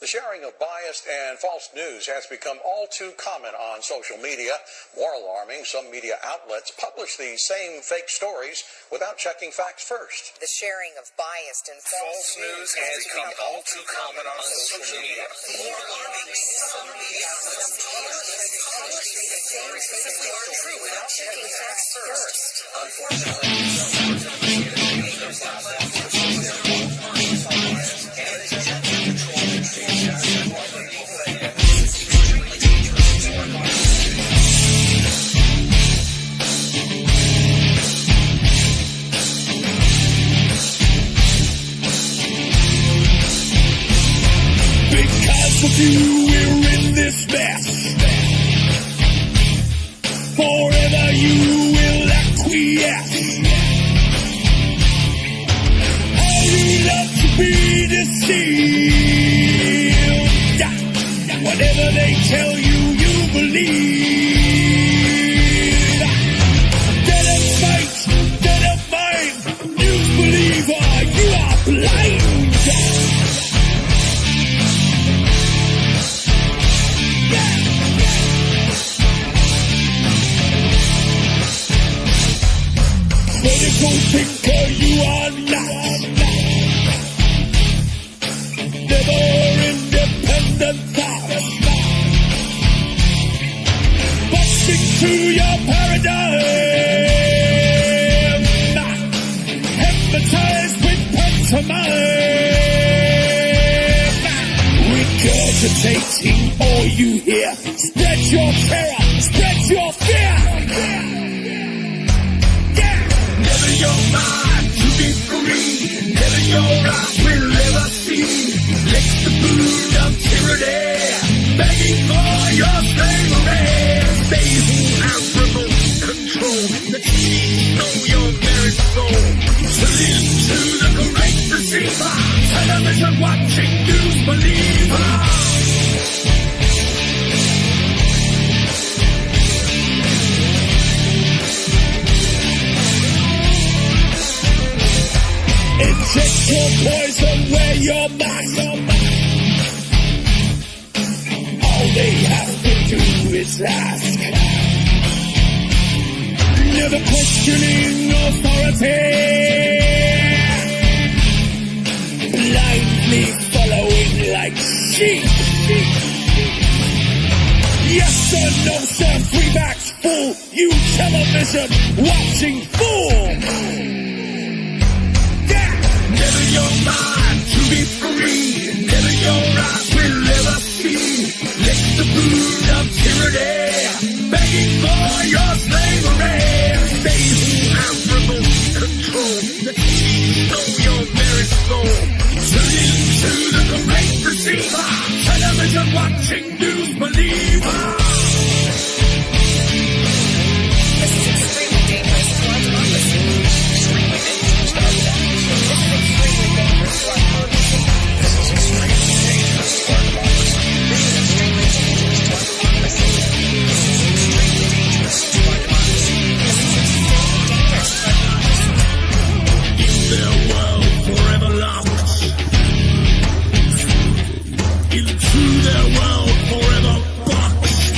The sharing of biased and false news has become all too common on social media. More alarming, some media outlets publish these same fake stories without checking facts first. The sharing of biased and false news has become all too common on social media. More alarming, some media outlets publish these same fake stories without checking facts first. Unfortunately, because of you, we're in this mess. Forever you will acquiesce. How you love to be deceived. Whatever they tell you, you believe. Dead of sight, dead of mind, news believer, you are blind. Political thinker, you are not. Never independent thought. Busting through your paradigm. Hypnotized with pantomime. Regurgitating all you hear. Spread your terror, spread your fear. Never your mind to be free. Never your eyes will ever see. Lick the boot of tyranny, begging for your slavery. They who have remote control, the teens know your very soul. To live to the great deceiver, television watching news believer. Inject your poison where your mask. All they have to do is ask. Never questioning authority. Blindly following like sheep. Yes sir, no sir, free backs full. You television watching fool. Never your mind to be free. Never your eyes will ever see. Lick the boot of tyranny, begging for your slavery. They who have remote control, the teens know your very soul. Tune into the great deceiver, television watching news believer. This is extremely dangerous to our democracy. Extremely dangerous to our democracy. This is extremely dangerous to our democracy. This is extremely dangerous to our democracy. This is extremely dangerous to our democracy. This is extremely dangerous to our democracy. In their world forever locked. Into their world forever boxed.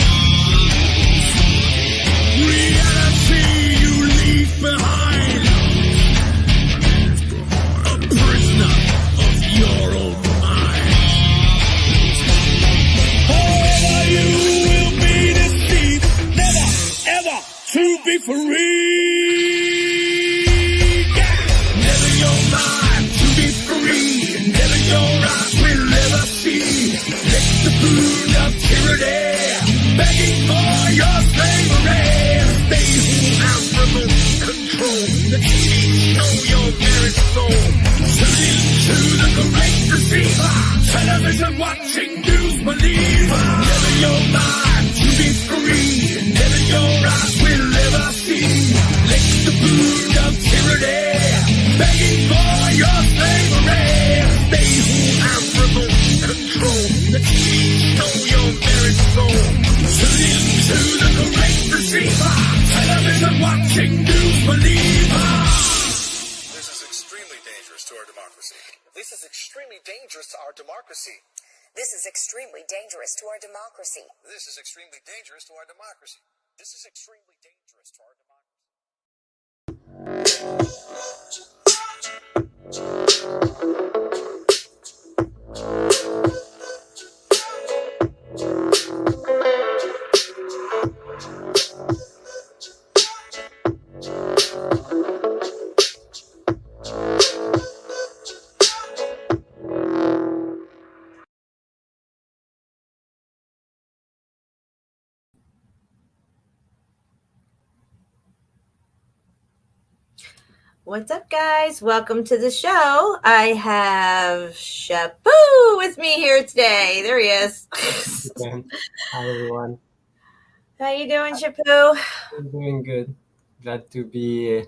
Reality you leave behind. A prisoner of your own mind. Forever you will be deceived. Never, ever to be free. Never your mind to be free. Never your eyes will ever see. Lick the boot of tyranny, begging for your slavery. They who have remote control, the teens know your very soul. Tune into the great deceiver, television watching news believer. Never your mind to be free. Never your eyes will ever see. Lick the boot of tyranny, begging for your slavery. They who have remote control, the teens know your very soul. Tune into the great deceiver, television watching news believer. This is extremely dangerous to our democracy. This is extremely dangerous to our democracy. This is extremely dangerous to our democracy. This is extremely dangerous to our democracy. This is extremely dangerous to our What's up, guys? Welcome to the show. I have Shapu with me here today. There he is. Hi, everyone. How you doing, Shapu? I'm doing good. Glad to be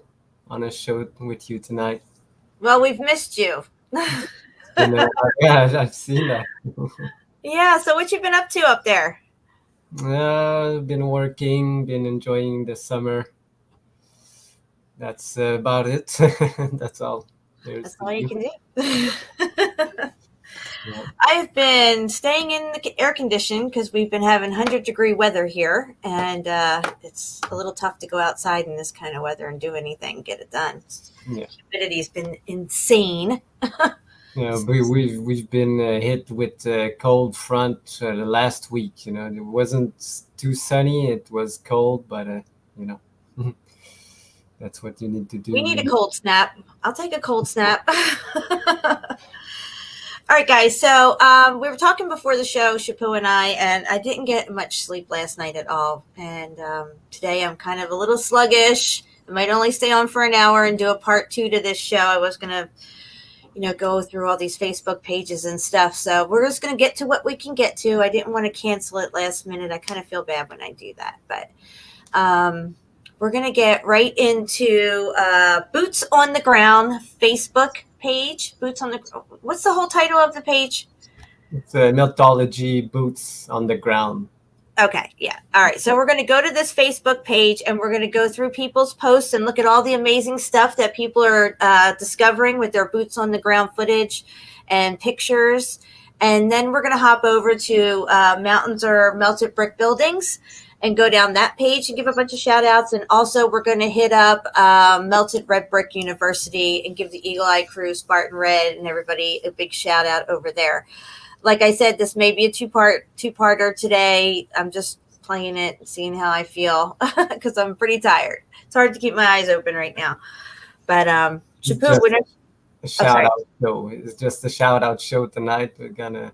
on a show with you tonight. Well, we've missed you. Yeah, I've seen that. Yeah, so what you been up to up there? Been working, been enjoying the summer. That's about it. That's all. That's all you can do. Yeah. I've been staying in the air condition because we've been having 100-degree weather here, and it's a little tough to go outside in this kind of weather and do anything, get it done. Yeah. Humidity's been insane. Yeah, we've been hit with a cold front last week. You know, it wasn't too sunny. It was cold, but you know, that's what you need to do. We need a cold snap. I'll take a cold snap. All right, guys. So we were talking before the show, Shapu and I didn't get much sleep last night at all. And today I'm kind of a little sluggish. I might only stay on for an hour and do a part 2 to this show. I was going to, go through all these Facebook pages and stuff. So we're just going to get to what we can get to. I didn't want to cancel it last minute. I kind of feel bad when I do that. But we're going to get right into Boots on the Ground Facebook page. What's the whole title of the page? It's Meltology Boots on the Ground. Okay, yeah. All right. So we're going to go to this Facebook page and we're going to go through people's posts and look at all the amazing stuff that people are discovering with their boots on the ground footage and pictures. And then we're going to hop over to Mountains Are Melted Brick Buildings and go down that page and give a bunch of shout outs. And also we're going to hit up Melted Red Brick University and give the Eagle Eye crew, Spartan Red, and everybody a big shout out over there. Like I said, this may be a two-parter today. I'm just playing it and seeing how I feel because I'm pretty tired. It's hard to keep my eyes open right now. But Shapu, shout out show. It's just a shout out show tonight. We're gonna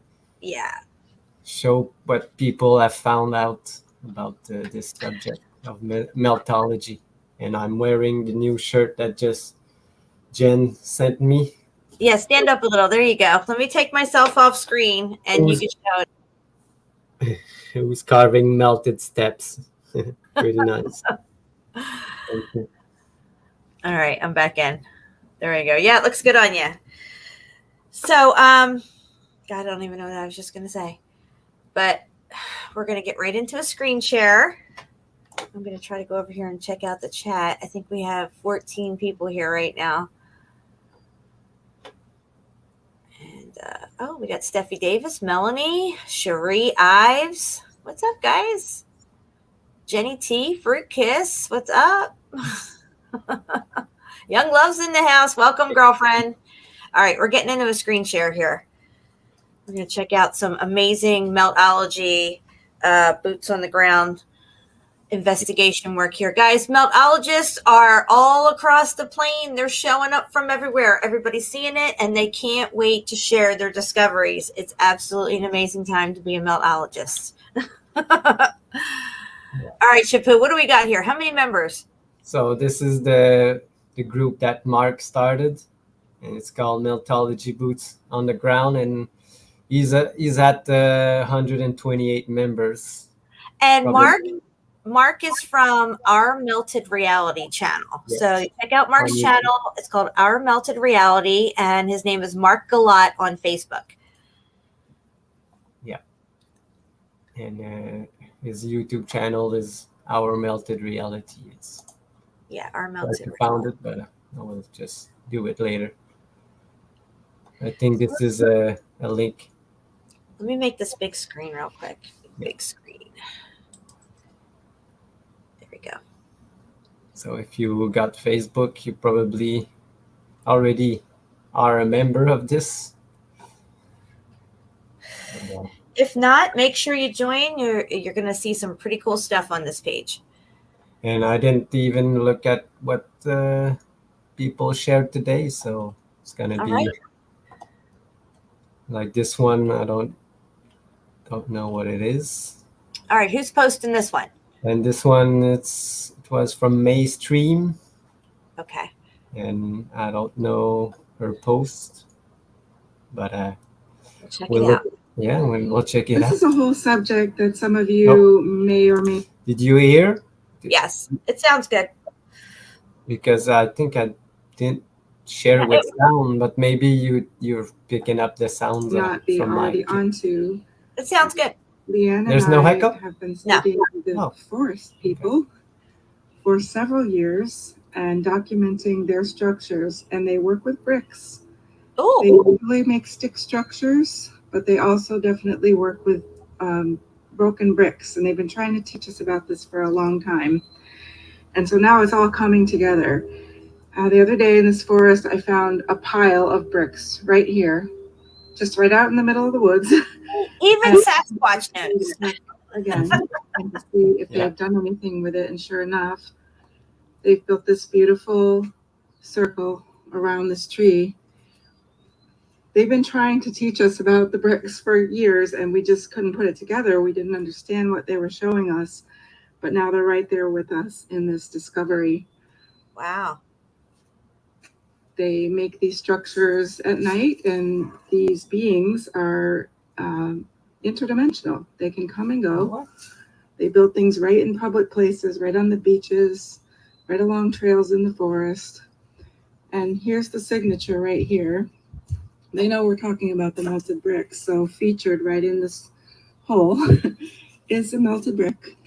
show what people have found out about this subject of meltology. And I'm wearing the new shirt that just Jen sent me. Yeah, stand up a little. There you go. Let me take myself off screen and you can show it. Who's carving melted steps. Pretty nice. All right, I'm back in. There we go. Yeah, it looks good on you. So, God, I don't even know what I was just going to say. But we're going to get right into a screen share. I'm going to try to go over here and check out the chat. I think we have 14 people here right now. We got Steffi Davis, Melanie, Cherie Ives. What's up, guys? Jenny T, Fruit Kiss. What's up? Young Love's in the house. Welcome, girlfriend. All right, we're getting into a screen share here. We're going to check out some amazing Meltology boots on the ground investigation work here. Guys, meltologists are all across the plane. They're showing up from everywhere. Everybody's seeing it, and they can't wait to share their discoveries. It's absolutely an amazing time to be a meltologist. All right, Shapu, what do we got here? How many members? So this is the group that Mark started, and it's called Meltology Boots on the Ground, and he's at 128 members. And Mark is from Our Melted Reality channel. Yes. So check out Mark's channel. It's called Our Melted Reality, and his name is Mark Galat on Facebook. Yeah. And his YouTube channel is Our Melted Reality. Our Melted Reality. I found it, but I will just do it later. I think this is a link. Let me make this big screen real quick. Big screen. There we go. So if you got Facebook, you probably already are a member of this. If not, make sure you join. You're going to see some pretty cool stuff on this page. And I didn't even look at what people shared today, so it's going to be like this one. I don't know what it is. All right, who's posting this one? And this one, it was from May Stream. Okay. And I don't know her post, but check it out. Yeah, we'll check it out. This is a whole subject that some of you may or may. Did you hear? Yes, it sounds good. Because I think I didn't share with sound, but maybe you're picking up the sounds Not be already onto. It sounds good. Leanne There's and no I hiccup? have been studying the forest people for several years and documenting their structures, and they work with bricks. Oh. They usually make stick structures, but they also definitely work with broken bricks, and they've been trying to teach us about this for a long time. And so now it's all coming together. The other day in this forest, I found a pile of bricks right here, just right out in the middle of the woods. Even Sasquatch knows. Again, and to see if they've done anything with it. And sure enough, they've built this beautiful circle around this tree. They've been trying to teach us about the bricks for years, and we just couldn't put it together. We didn't understand what they were showing us, but now they're right there with us in this discovery. Wow. They make these structures at night, and these beings are interdimensional. They can come and go. They build things right in public places, right on the beaches, right along trails in the forest. And here's the signature right here. They know we're talking about the melted bricks, so featured right in this hole is a melted brick.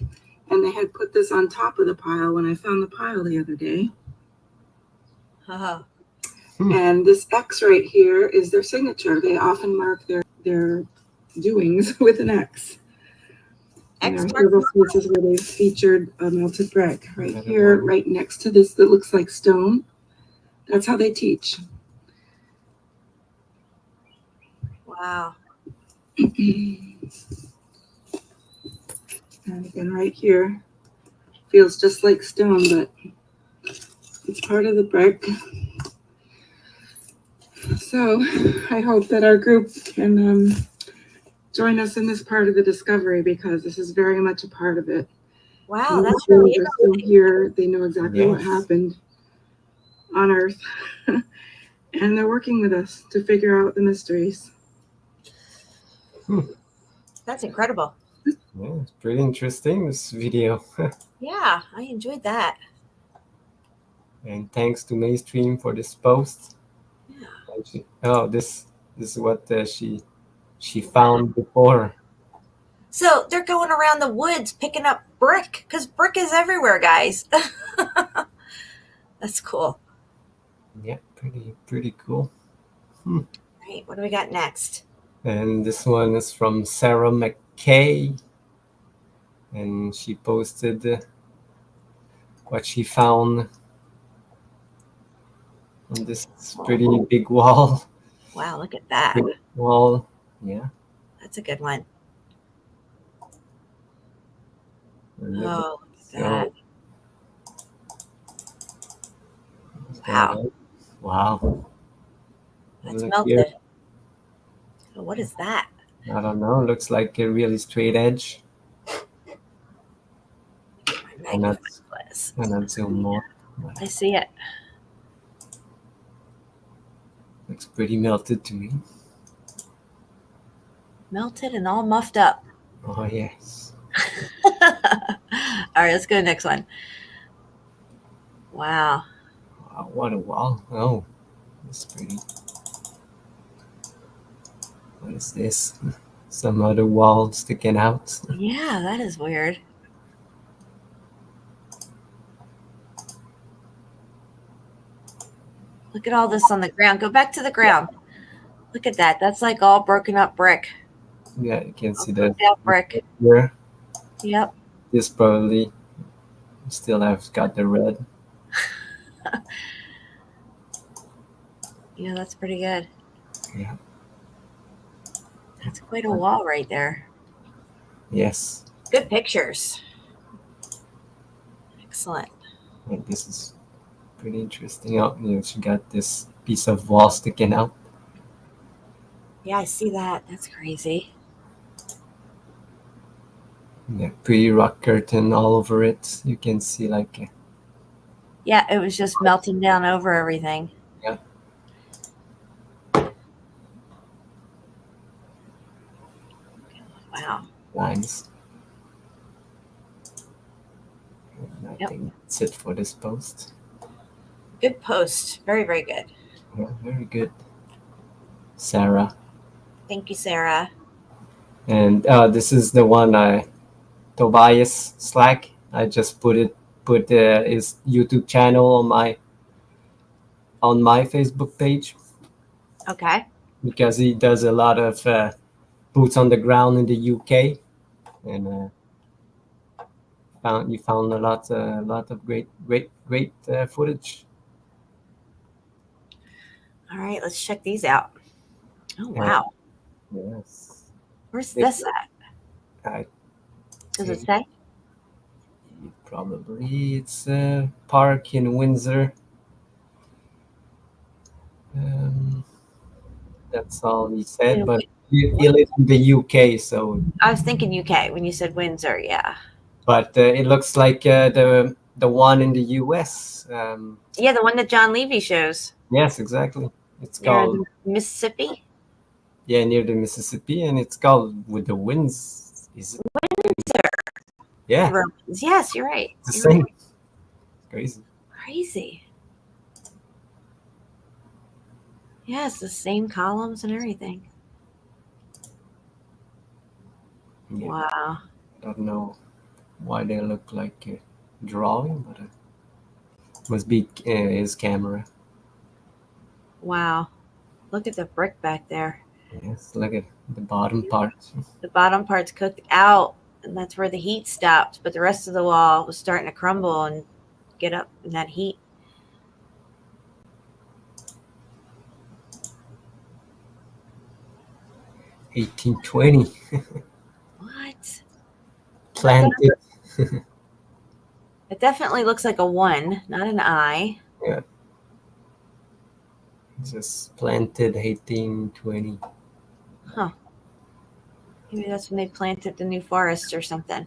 And they had put this on top of the pile when I found the pile the other day. And this X right here is their signature. They often mark their doings with an X. And there are several places where they featured a melted brick. Right here, right next to this that looks like stone. That's how they teach. Wow. And again, right here, feels just like stone, but it's part of the brick. So I hope that our group can join us in this part of the discovery, because this is very much a part of it. Wow, that's really interesting. They're still here. They know exactly what happened on Earth. And they're working with us to figure out the mysteries. That's incredible. Yeah, it's pretty interesting, this video. Yeah, I enjoyed that. And thanks to Mainstream for this post. Yeah. This is what she found before. So they're going around the woods picking up brick, because brick is everywhere, guys. That's cool. Yeah, pretty cool. Right, what do we got next? And this one is from Sarah McKay, and she posted what she found on this pretty big wall. Wow, look at that. Big wall, yeah. That's a good one. Oh, look at that. Wow. Wow. That's melted. Here. So what is that? I don't know. Looks like a really straight edge. And that's zoom more. I see it. Looks pretty melted to me. Melted and all muffed up. Oh, yes. All right, let's go to the next one. Wow. Wow, what a wall. Oh, that's pretty. What is this? Some other wall sticking out. Yeah, that is weird. Look at all this on the ground. Go back to the ground. Look at that. That's like all broken up brick. Yeah, you can see that that brick. here. Yep. This probably still have got the red. Yeah, that's pretty good. Yeah. That's quite a wall right there. Yes. Good pictures. Excellent. And this is pretty interesting. Oh, she got this piece of wall sticking out. Yeah, I see that. That's crazy. Yeah, pretty rock curtain all over it. You can see like. Yeah, it was just melting down over everything. Yeah. Wow. Lines. I think that's it for this post. Good post. Very, very good. Yeah, very good, Sarah. Thank you, Sarah. And this is the one Tobias Slack. I just put his YouTube channel on my Facebook page. Okay. Because he does a lot of boots on the ground in the UK, and you found a lot of great footage. All right, let's check these out. Oh wow. Yes. Where's this at? Does it say? Probably it's a park in Windsor. That's all he said, but he lives in the UK, so. I was thinking UK when you said Windsor, yeah. But it looks like the one in the US. Yeah, the one that John Levy shows. Yes, exactly. It's near called Mississippi. Yeah, near the Mississippi, and it's called With the Winds. Is it Windsor? Yeah. Yes, you're right. It's the same. Crazy. Crazy. Yeah, it's the same columns and everything. Yeah. Wow. I don't know why they look like a drawing, but it must be his camera. Wow. Look at the brick back there. Yes, look at the bottom part. The bottom part's cooked out, and that's where the heat stopped, but the rest of the wall was starting to crumble and get up in that heat. $18.20. What? Planted. It definitely looks like a 1, not an I. Yeah. Just planted 1820. Huh. Maybe that's when they planted the new forest or something.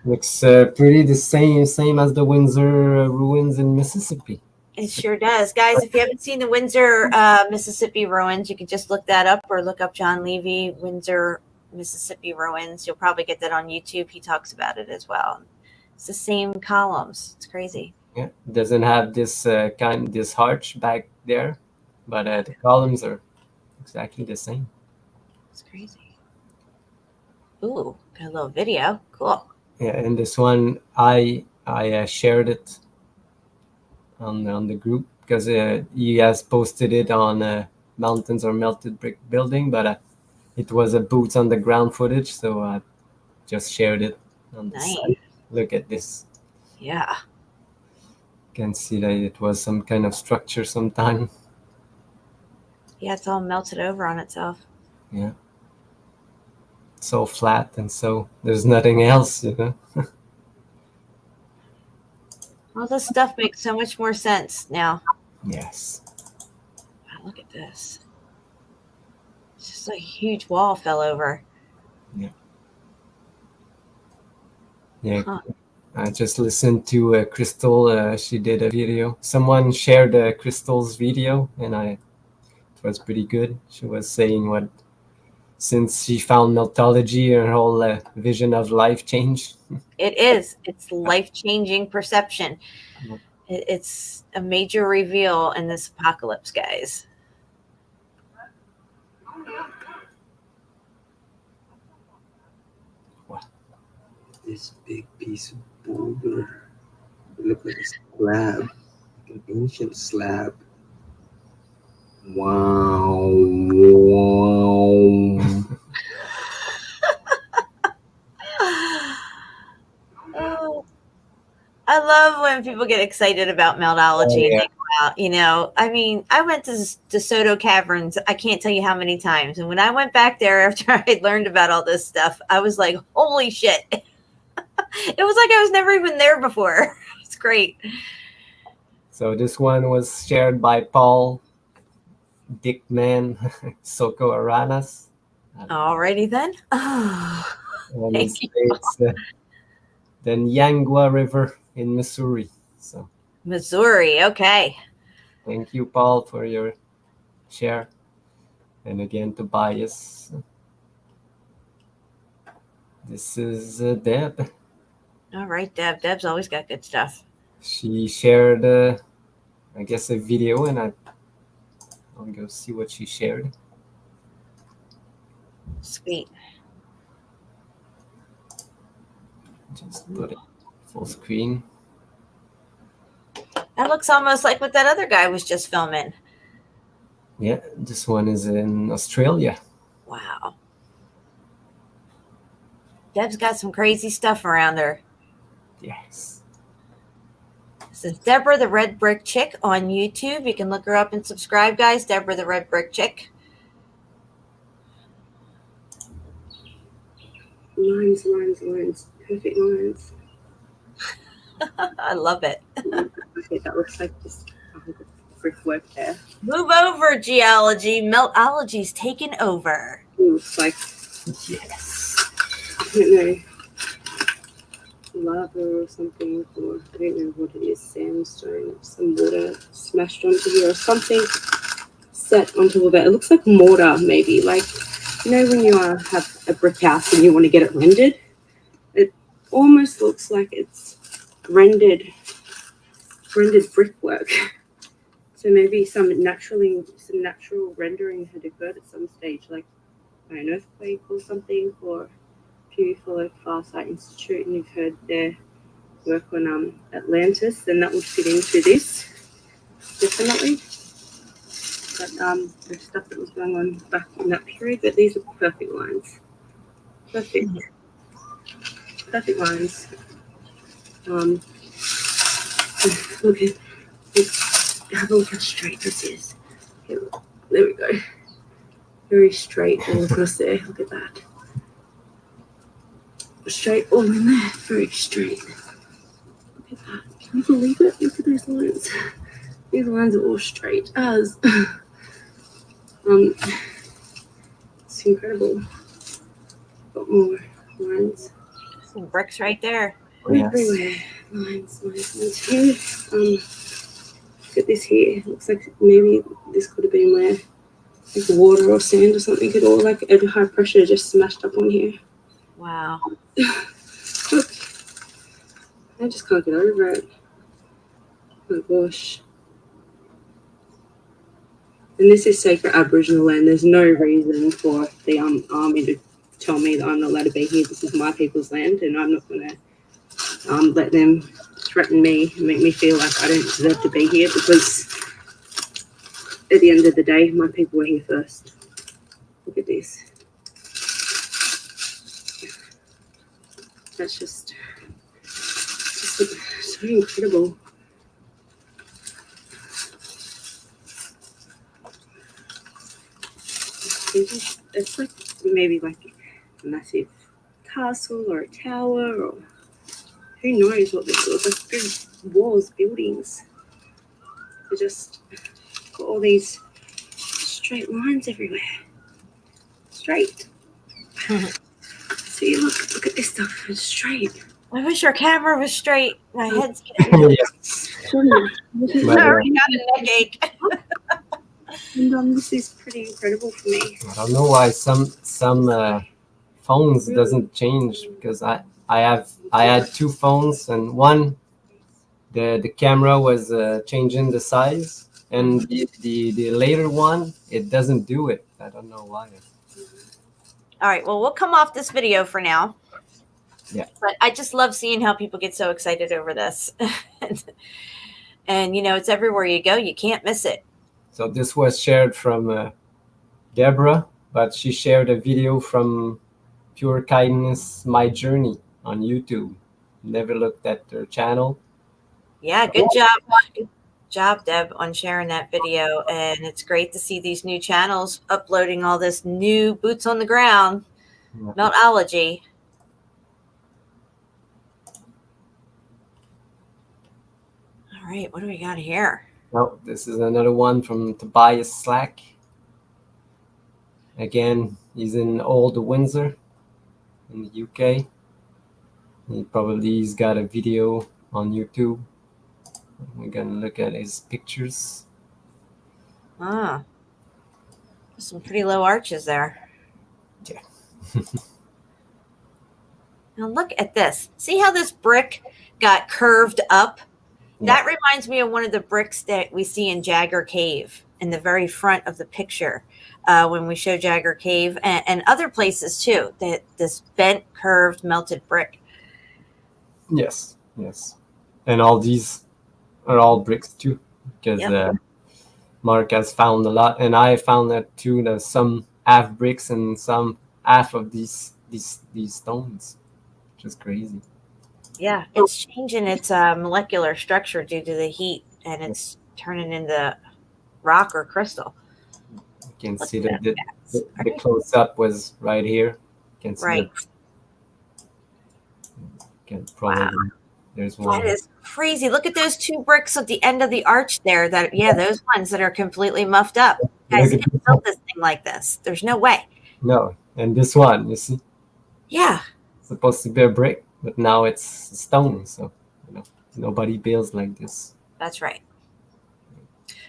Looks pretty the same as the Windsor ruins in Mississippi. It sure does. Guys, if you haven't seen the Windsor, Mississippi ruins, you can just look that up or look up John Levy, Windsor, Mississippi ruins. You'll probably get that on YouTube. He talks about it as well. It's the same columns. It's crazy. Yeah, it doesn't have this this arch back there, but the columns are exactly the same. It's crazy. Ooh, got a little video. Cool. Yeah, and this one I shared it on the group because he has posted it on Mountains or Melted Brick Building, but it was a boots on the ground footage, so I just shared it on the site. Look at this. Yeah. You can see that it was some kind of structure sometime. Yeah, it's all melted over on itself. Yeah. So flat, and so there's nothing else, you know. All this stuff makes so much more sense now. Yes. Wow, look at this. It's just like a huge wall fell over. Yeah. Yeah. Huh. I just listened to Crystal. She did a video. Someone shared Crystal's video, and it was pretty good. She was saying since she found Meltology, her whole vision of life changed. It is. It's life-changing perception. It's a major reveal in this apocalypse, guys. Wow. This big piece of boulder. It looked like a slab, like an ancient slab. Wow. Oh, I love when people get excited about Oh, Meltology and yeah. they go out, you know. I mean, I went to DeSoto Caverns, I can't tell you how many times. And when I went back there after I had learned about all this stuff, I was like, holy shit. It was like I was never even there before. It's great. So this one was shared by Paul Dickman Soko Aranas. Alrighty then. Oh, And it thank you. states the Nyangwa River in Missouri. So Missouri. Okay. thank you, Paul, for your share. And again, Tobias. This is Deb. All right, Deb. Deb's always got good stuff. She shared, I guess, a video, and I'll go see what she shared. Sweet. Just put it full screen. That looks almost like what that other guy was just filming. Yeah, this one is in Australia. Wow. Deb's got some crazy stuff around her. Yes. This is Deborah the Red Brick Chick on YouTube. You can look her up and subscribe, guys. Deborah the Red Brick Chick. Lines. Perfect lines. I love it. Okay, that looks like just brickwork there. Move over, geology. Meltology's taken over. It looks like, Yes. I don't know, lava or something, or I don't know what it is, sandstone, some water smashed onto here, or something set on top of it. It looks like mortar, maybe. Like, you know, when you have a brick house and you want to get it rendered, it almost looks like it's rendered brickwork. So maybe some natural rendering had occurred at some stage, like an earthquake or something, or if you follow Farsight Institute and you've heard their work on Atlantis, then that would fit into this, definitely. But the stuff that was going on back in that period, but these are perfect lines. Perfect lines. Look at this. Have a look how straight this is. Here, there we go. Very straight all across there. Look at that. Straight all in there. Very straight. Look at that. Can you believe it? Look at these lines. These lines are all straight as. It's incredible. Got more lines. Some bricks right there. Yes. Everywhere. Lines here. Look at this here. Looks like maybe this could have been where like water or sand or something could all like at high pressure just smashed up on here. Wow. Look. I just can't get over it. Oh my gosh. And this is sacred Aboriginal land. There's no reason for the army to tell me that I'm not allowed to be here. This is my people's land, and I'm not going to let them threaten me and make me feel like I don't deserve to be here, because at the end of the day, my people were here first. Look at this. That's just so incredible. It's like maybe like a massive castle or a tower, or who knows what this was. Like big walls, buildings. They just got all these straight lines everywhere. Straight. See, look at this stuff. It's straight. I wish our camera was straight. My head's getting Yes. I already got a neck ache. And this is pretty incredible for me. I don't know why some phones doesn't change, because I had two phones, and one the camera was changing the size, and the later one it doesn't do it. I don't know why. All right, well, we'll come off this video for now. Yeah. But I just love seeing how people get so excited over this. And you know, it's everywhere you go. You can't miss it. So this was shared from Deborah, but she shared a video from Pure Kindness My Journey on YouTube. Never looked at their channel. Yeah, good job. Good job, Deb, on sharing that video. And it's great to see these new channels uploading all this new boots on the ground, Meltology. All right, what do we got here? Oh, this is another one from Tobias Slack. Again, he's in Old Windsor in the UK. He's got a video on YouTube. We're gonna look at his pictures. Ah, some pretty low arches there. Yeah. Now look at this. See how this brick got curved up? Yeah. That reminds me of one of the bricks that we see in Jagger Cave in the very front of the picture when we show Jagger Cave and other places too. That this bent, curved, melted brick. Yes, yes. And all these are all bricks too, because Mark has found a lot, and I found that too. There's some half bricks and some half of these stones, which is crazy. Yeah, it's changing its molecular structure due to the heat, and it's turning into rock or crystal. You can see that the close up was right here. You can see right. Wow. There's one. That is crazy. Look at those two bricks at the end of the arch there. Those ones that are completely muffed up. Guys can't build this thing like this. There's no way. No, and this one, you see? Yeah. It's supposed to be a brick, but now it's stone. So, nobody builds like this. That's right.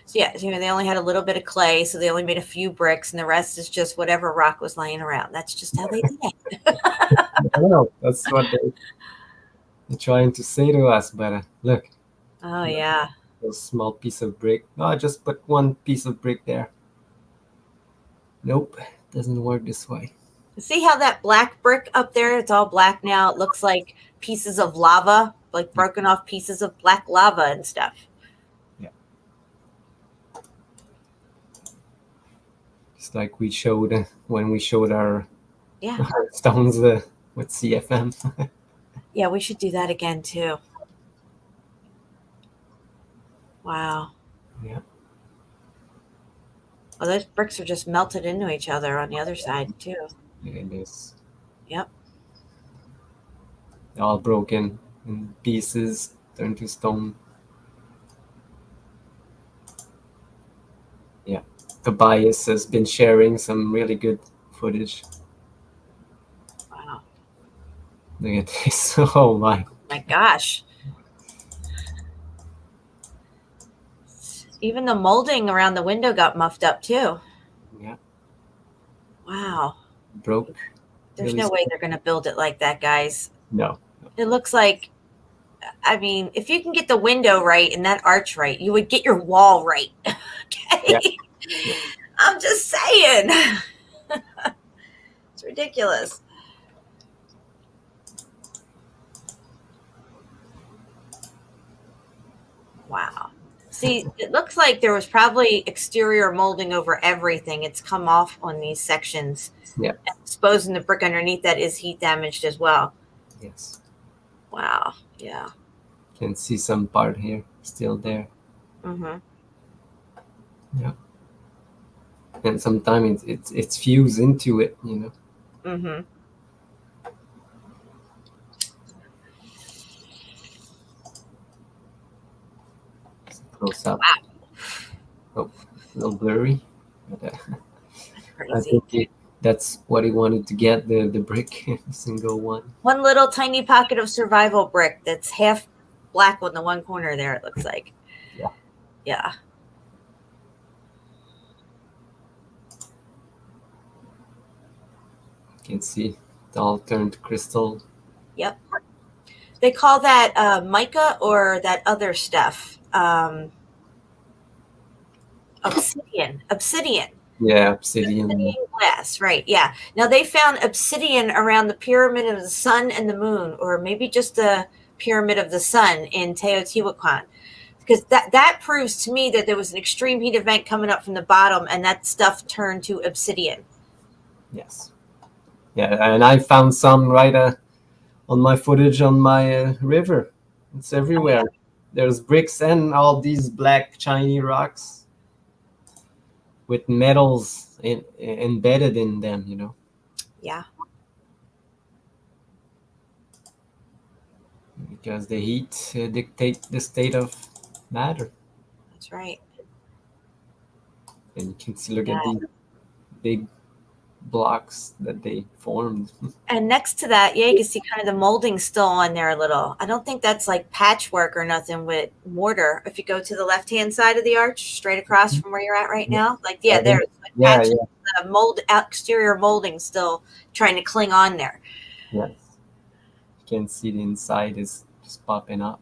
So yeah, they only had a little bit of clay, so they only made a few bricks, and the rest is just whatever rock was laying around. That's just how they did it. I know. That's what they're trying to say to us, but look. Oh, yeah. A small piece of brick. No, I just put one piece of brick there. Nope, doesn't work this way. See how that black brick up there, it's all black now. It looks like pieces of lava, like broken off pieces of black lava and stuff. Yeah. It's like we showed when we showed our stones with CFM. Yeah, we should do that again too. Wow. Yeah. Well, those bricks are just melted into each other on the other side too. It is. Yep. All broken in pieces, turned to stone. Yeah. Tobias has been sharing some really good footage. Wow. Look at this. Oh my gosh. Even the molding around the window got muffed up too. Yeah. Wow. Broke. There's no way they're going to build it like that, guys. No. It looks like, I mean, if you can get the window right and that arch right, you would get your wall right. Okay. Yeah. I'm just saying. It's ridiculous. Wow. See, it looks like there was probably exterior molding over everything. It's come off on these sections. Yeah. And exposing the brick underneath that is heat damaged as well. Yes. Wow. Yeah. Can see some part here still there. Mm-hmm. Yeah. And sometimes it's fused into it, Mm-hmm. Close up. Wow. Oh, a little blurry. But, I Crazy. think that's what he wanted to get, the brick, single one. One little tiny pocket of survival brick that's half black on the one corner there, it looks like. Yeah. Yeah. You can see it all turned crystal. Yep. They call that mica or that other stuff. Obsidian. Yeah, obsidian. Obsidian glass, right. Yeah. Now they found obsidian around the pyramid of the sun and the moon, or maybe just the pyramid of the sun in Teotihuacan. because that proves to me that there was an extreme heat event coming up from the bottom, and that stuff turned to obsidian. Yes. Yeah, and I found some right on my footage on my river. It's everywhere. Oh, yeah. There's bricks and all these black shiny rocks with metals embedded in them, you know. Yeah. Because the heat dictates the state of matter. That's right. And you can see, look at these big blocks that they formed. And next to that, yeah, you can see kind of the molding still on there a little. I don't think that's like patchwork or nothing with mortar. If you go to the left-hand side of the arch, straight across from where you're at right now, like, yeah, there's like patches, mold, exterior molding still trying to cling on there. Yes. You can see the inside is just popping up.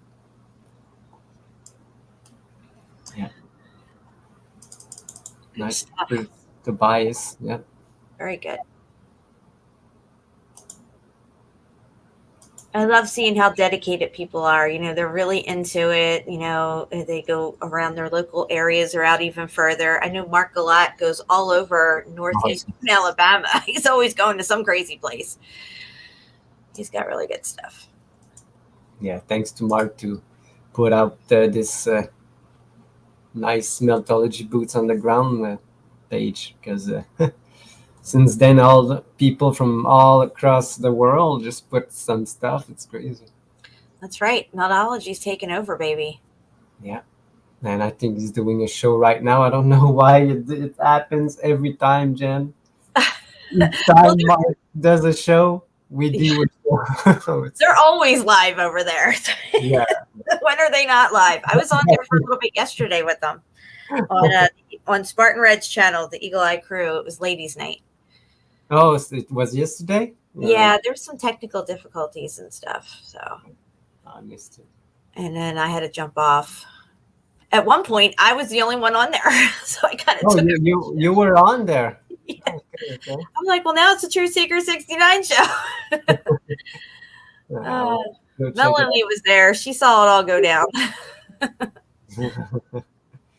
Yeah. Nice to bias. Yeah. Very good. I love seeing how dedicated people are. You know, they're really into it. You know, they go around their local areas or out even further. I know Mark Galat goes all over northeastern Alabama. He's always going to some crazy place. He's got really good stuff. Yeah, thanks to Mark to put out this nice Meltology boots on the ground page, because since then all the people from all across the world just put some stuff. It's crazy. That's right. Meltology's taken over, baby. Yeah. And I think he's doing a show right now. I don't know why it happens every time, Jen. Each time Mark does a show, we do a show. They're always live over there. Yeah. When are they not live? I was on there for a little bit yesterday with them on Spartan Red's channel, the Eagle Eye Crew. It was ladies' night. Oh, it was yesterday? Yeah, there's some technical difficulties and stuff. So I missed it. And then I had to jump off. At one point, I was the only one on there, so I kind of took it. You were on there. Yeah. Okay. I'm like, well, now it's the TruthSeeker69 show. Melanie was there. She saw it all go down.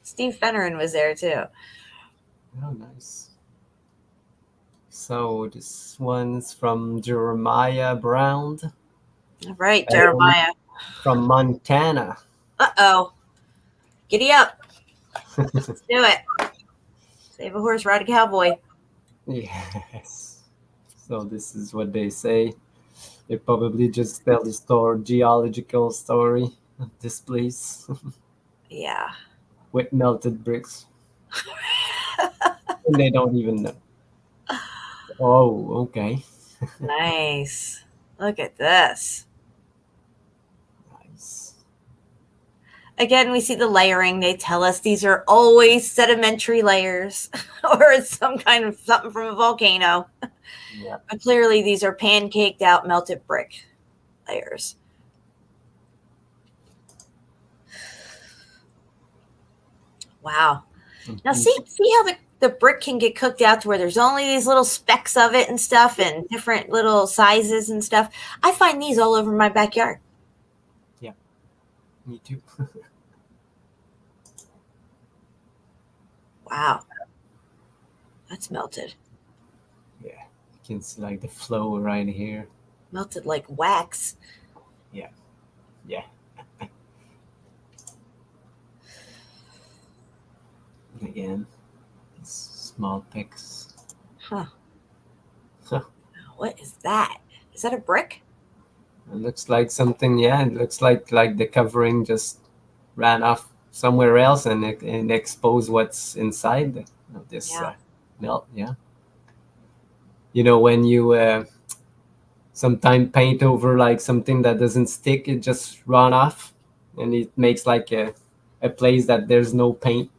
Steve Fennerin was there too. Oh, nice. So this one's from Jeremiah Brown. All right, Jeremiah. From Montana. Uh-oh. Giddy up. Let's do it. Save a horse, ride a cowboy. Yes. So this is what they say. They probably just tell the geological story of this place. Yeah. With melted bricks. And they don't even know. Oh, okay. Nice. Look at this. Nice. Again, we see the layering. They tell us these are always sedimentary layers or it's some kind of something from a volcano. Yeah. But clearly these are pancaked out melted brick layers. Wow. Now see how the brick can get cooked out to where there's only these little specks of it and stuff and different little sizes and stuff. I find these all over my backyard. Yeah, me too. Wow. That's melted. Yeah, you can see like the flow right here. Melted like wax. Yeah, yeah. Again, small picks. Huh. What is that? Is that a brick? It looks like something. Yeah, it looks like the covering just ran off somewhere else and exposed what's inside of this melt. Yeah. You know, when you sometimes paint over like something that doesn't stick, it just run off, and it makes like a place that there's no paint.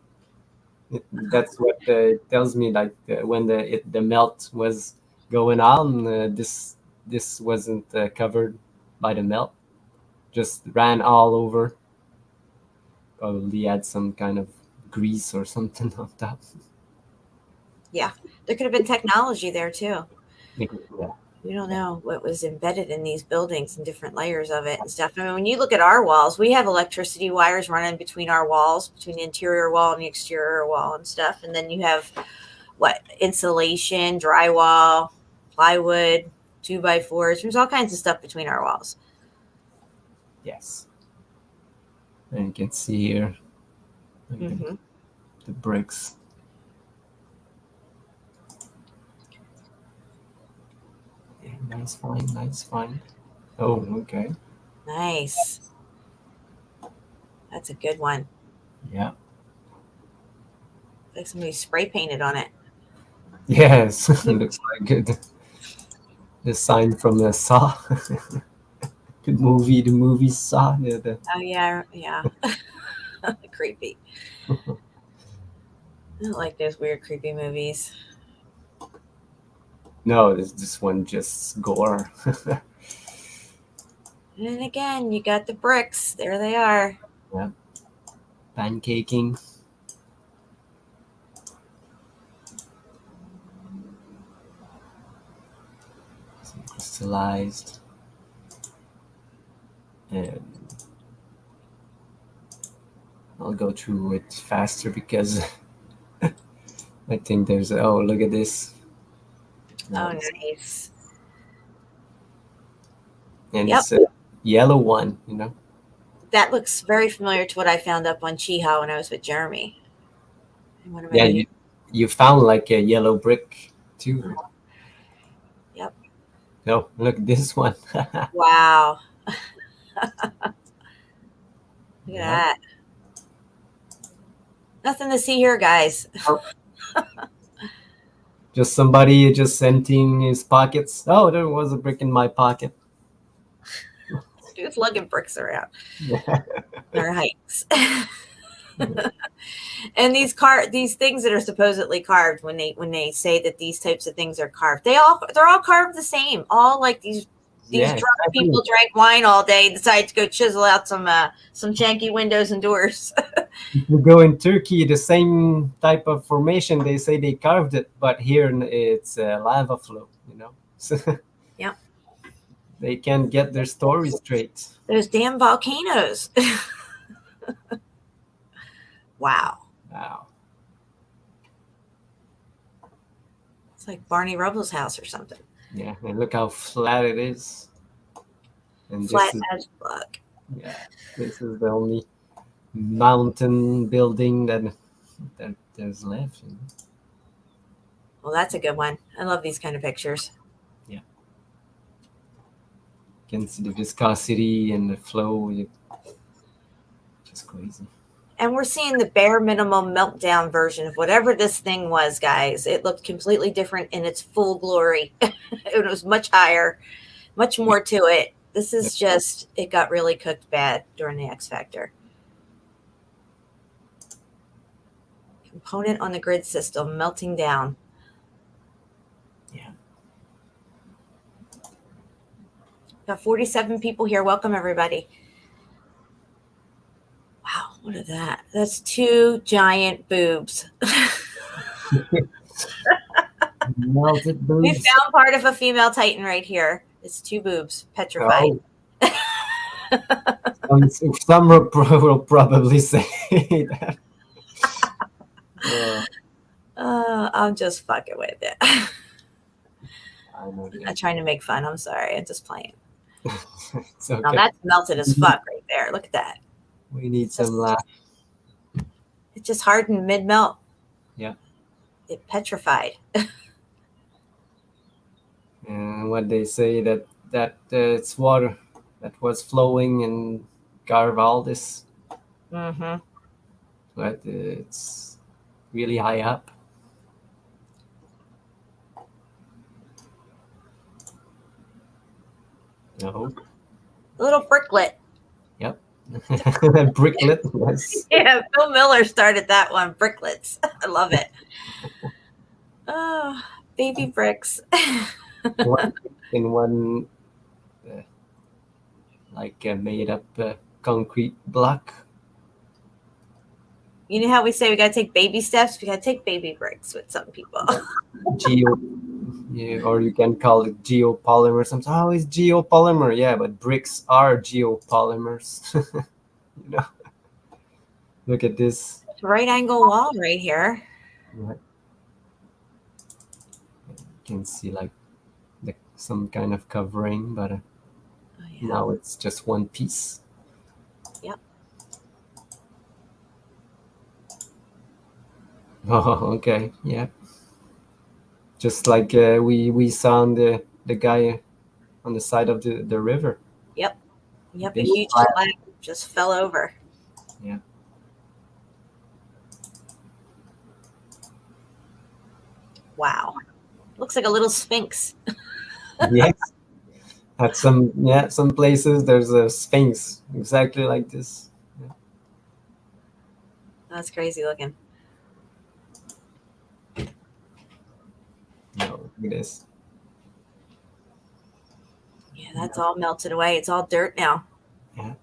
That's what it tells me. Like when the melt was going on, this wasn't covered by the melt, just ran all over. Probably had some kind of grease or something on top. Yeah, there could have been technology there too. Yeah. We don't know what was embedded in these buildings and different layers of it and stuff. I mean, when you look at our walls, we have electricity wires running between our walls, between the interior wall and the exterior wall and stuff. And then you have insulation, drywall, plywood, 2x4s. There's all kinds of stuff between our walls. Yes. And you can see here the bricks. Yeah, nice find, nice find. Oh, okay. Nice. That's a good one. Yeah. Like somebody spray painted on it. Yes, looks like it. The sign from the Saw. The movie Saw. Yeah, Oh, yeah. Creepy. I don't like those weird, creepy movies. No, this one just gore. And again, you got the bricks. There they are. Yeah. Pancaking. Some crystallized. And I'll go through it faster because I think there's, oh, look at this. Oh, nice. And it's a yellow one, you know. That looks very familiar to what I found up on Chiha when I was with Jeremy. Yeah, you found like a yellow brick too. Yep. No, look at this one. Wow. Look at that. Nothing to see here, guys. Just somebody just emptying his pockets. Oh, there was a brick in my pocket. Dude's lugging bricks around. Their hikes. And these things that are supposedly carved, when they say that these types of things are carved, they're all carved the same. All like these drunk people drank wine all day, decided to go chisel out some janky windows and doors. If you go in Turkey, the same type of formation, they say they carved it, but here it's a lava flow, you know. Yeah. They can't get their story straight. Those damn volcanoes. Wow. It's like Barney Rubble's house or something. Yeah, and look how flat it is. And flat as fuck. Yeah, this is the only mountain building that there's left. You know? Well, that's a good one. I love these kind of pictures. Yeah. You can see the viscosity and the flow. Just crazy. And we're seeing the bare minimum meltdown version of whatever this thing was, guys. It looked completely different in its full glory. It was much higher, much more to it. This is just, it got really cooked bad during the X Factor. Component on the grid system melting down. Yeah. Got 47 people here. Welcome, everybody. Wow, look at that. That's 2 giant boobs. Melted boobs. We found part of a female Titan right here. It's 2 boobs, petrified. Oh. Some will probably say that. I'm just fucking with it. I know. I'm not trying to make fun. I'm sorry. I'm just playing. It's okay. Now that's melted as fuck right there. Look at that. We need some laugh. It just hardened mid-melt. Yeah. It petrified. And what they say that it's water that was flowing and carved all this. Mm-hmm. But it's really high up. No. A little bricklet. Yep. Bricklet, yes. Yeah, Phil Miller started that one. Bricklets. I love it. Oh, baby bricks. in one made up concrete block. You know how we say we got to take baby steps? We got to take baby bricks with some people. Yeah, or you can call it geopolymer. Sometimes, oh, it's geopolymer. Yeah, but bricks are geopolymers. You know, look at this. Right angle wall right here. Right. You can see like some kind of covering, but now it's just one piece. Yep. Oh, okay. Yeah. Just like we saw the guy on the side of the river. Yep. Yep. A Big huge slab. slab just fell over. Yeah. Wow. Looks like a little sphinx. Yes. At some places there's a sphinx exactly like this. Yeah. That's crazy looking. No, look at this. Yeah, that's all melted away. It's all dirt now. Yeah.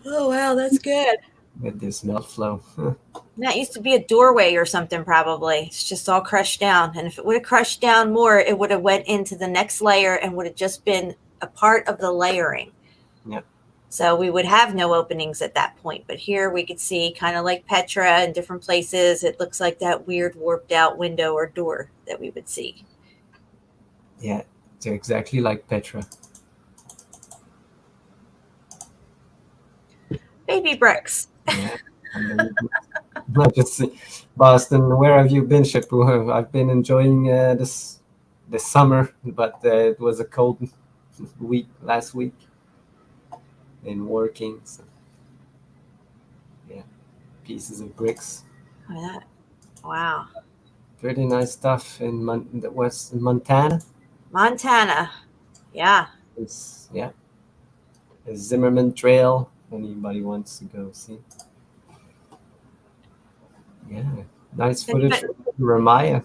Oh, wow, that's good. With this melt flow. That used to be a doorway or something, probably. It's just all crushed down. And if it would have crushed down more, it would have went into the next layer and would have just been a part of the layering. Yeah. So we would have no openings at that point. But here we could see, kind of like Petra in different places, it looks like that weird warped out window or door that we would see. Yeah, it's exactly like Petra. Baby bricks. Yeah. Not just Boston. Where have you been, Shipu? I've been enjoying this summer, but it was a cold week last week and working. So, yeah, pieces of bricks. Oh, that. Wow. Pretty nice stuff in West Montana. Montana. Yeah. It's the Zimmerman Trail. Anybody wants to go see? Yeah, nice footage of Ramaya.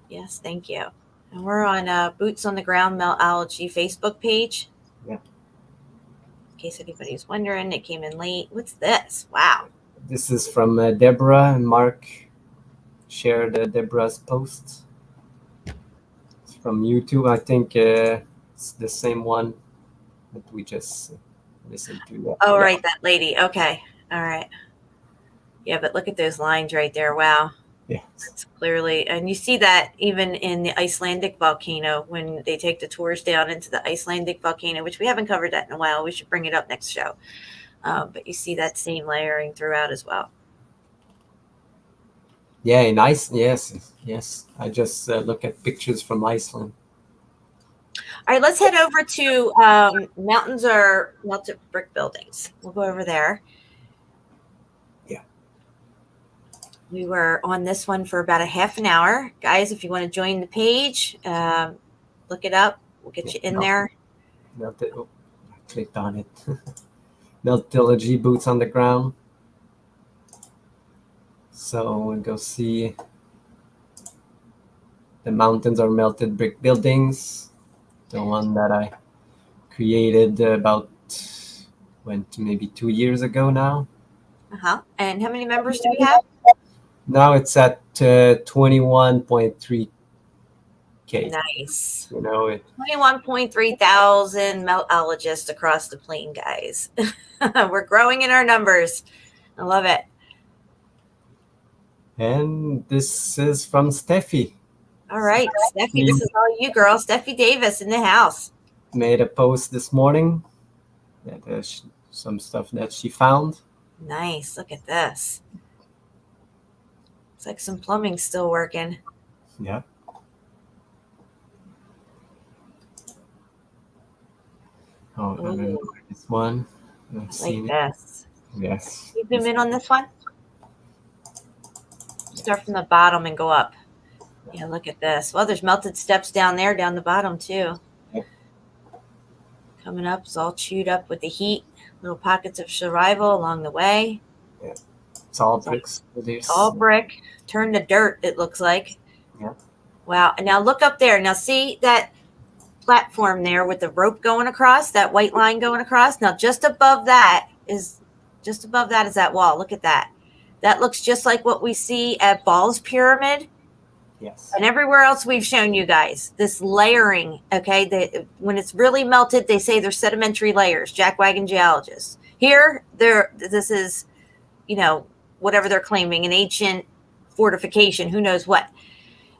Yes, thank you. And we're on Boots on the Ground Meltology Facebook page. Yeah. In case anybody's wondering, it came in late. What's this? Wow. This is from Deborah, and Mark shared Deborah's post. It's from YouTube. I think it's the same one that we just listened to. Oh, yeah. Right, that lady. Okay. All right. Yeah, but look at those lines right there. Wow. Yeah. It's clearly, and you see that even in the Icelandic volcano when they take the tours down into the Icelandic volcano, which we haven't covered that in a while. We should bring it up next show. But you see that same layering throughout as well. Yeah, in Iceland. Yes. I just look at pictures from Iceland. All right, let's head over to mountains are melted brick buildings. We'll go over there. We were on this one for about a half an hour. Guys, if you want to join the page, look it up. We'll get you in there. I clicked on it. Meltology, Boots on the Ground. So we'll go see the mountains are melted brick buildings. The one that I created about maybe 2 years ago now. And how many members do we have? Now it's at 21.3K. Nice. 21.3 thousand meltologists across the plane, guys. We're growing in our numbers. I love it. And this is from Steffi. All right, Steffi, this is all you, girl. Steffi Davis in the house. Made a post this morning. That some stuff that she found. Nice. Look at this. It's like some plumbing still working. Yeah. Oh, I remember this one. I've like this. Yes. You zoom in on this one? Start from the bottom and go up. Yeah, look at this. Well, there's melted steps down there, down the bottom too. Yep. Coming up, it's all chewed up with the heat. Little pockets of survival along the way. Yeah. It's all bricks. It's all brick. Turned to dirt, it looks like. Yeah. Wow. And now look up there. Now see that platform there with the rope going across, that white line going across? Now just above that is that wall. Look at that. That looks just like what we see at Ball's Pyramid. Yes. And everywhere else we've shown you guys, this layering, okay? When it's really melted, they say they're sedimentary layers, jackwagon geologists. Here, this is, whatever they're claiming, an ancient fortification, who knows what.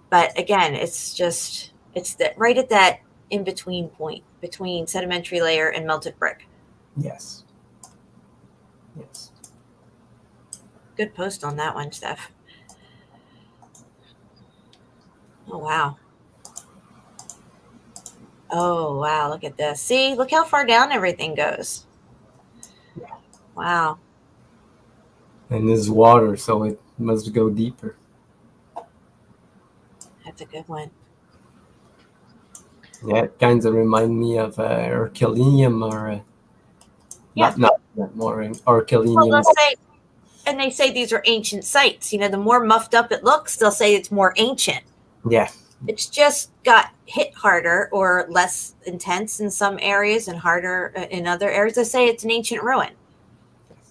But again, it's right at that in-between point between sedimentary layer and melted brick. Yes. Yes. Good post on that one, Steph. Oh, wow. Oh, wow. Look at this. See, look how far down everything goes. Yeah. Wow. And there's water, so it must go deeper. That's a good one. Yeah, it kind of remind me of Herculaneum or not more Herculaneum. Well, they say these are ancient sites. The more muffed up it looks, they'll say it's more ancient. Yeah. It's just got hit harder or less intense in some areas and harder in other areas. They say it's an ancient ruin.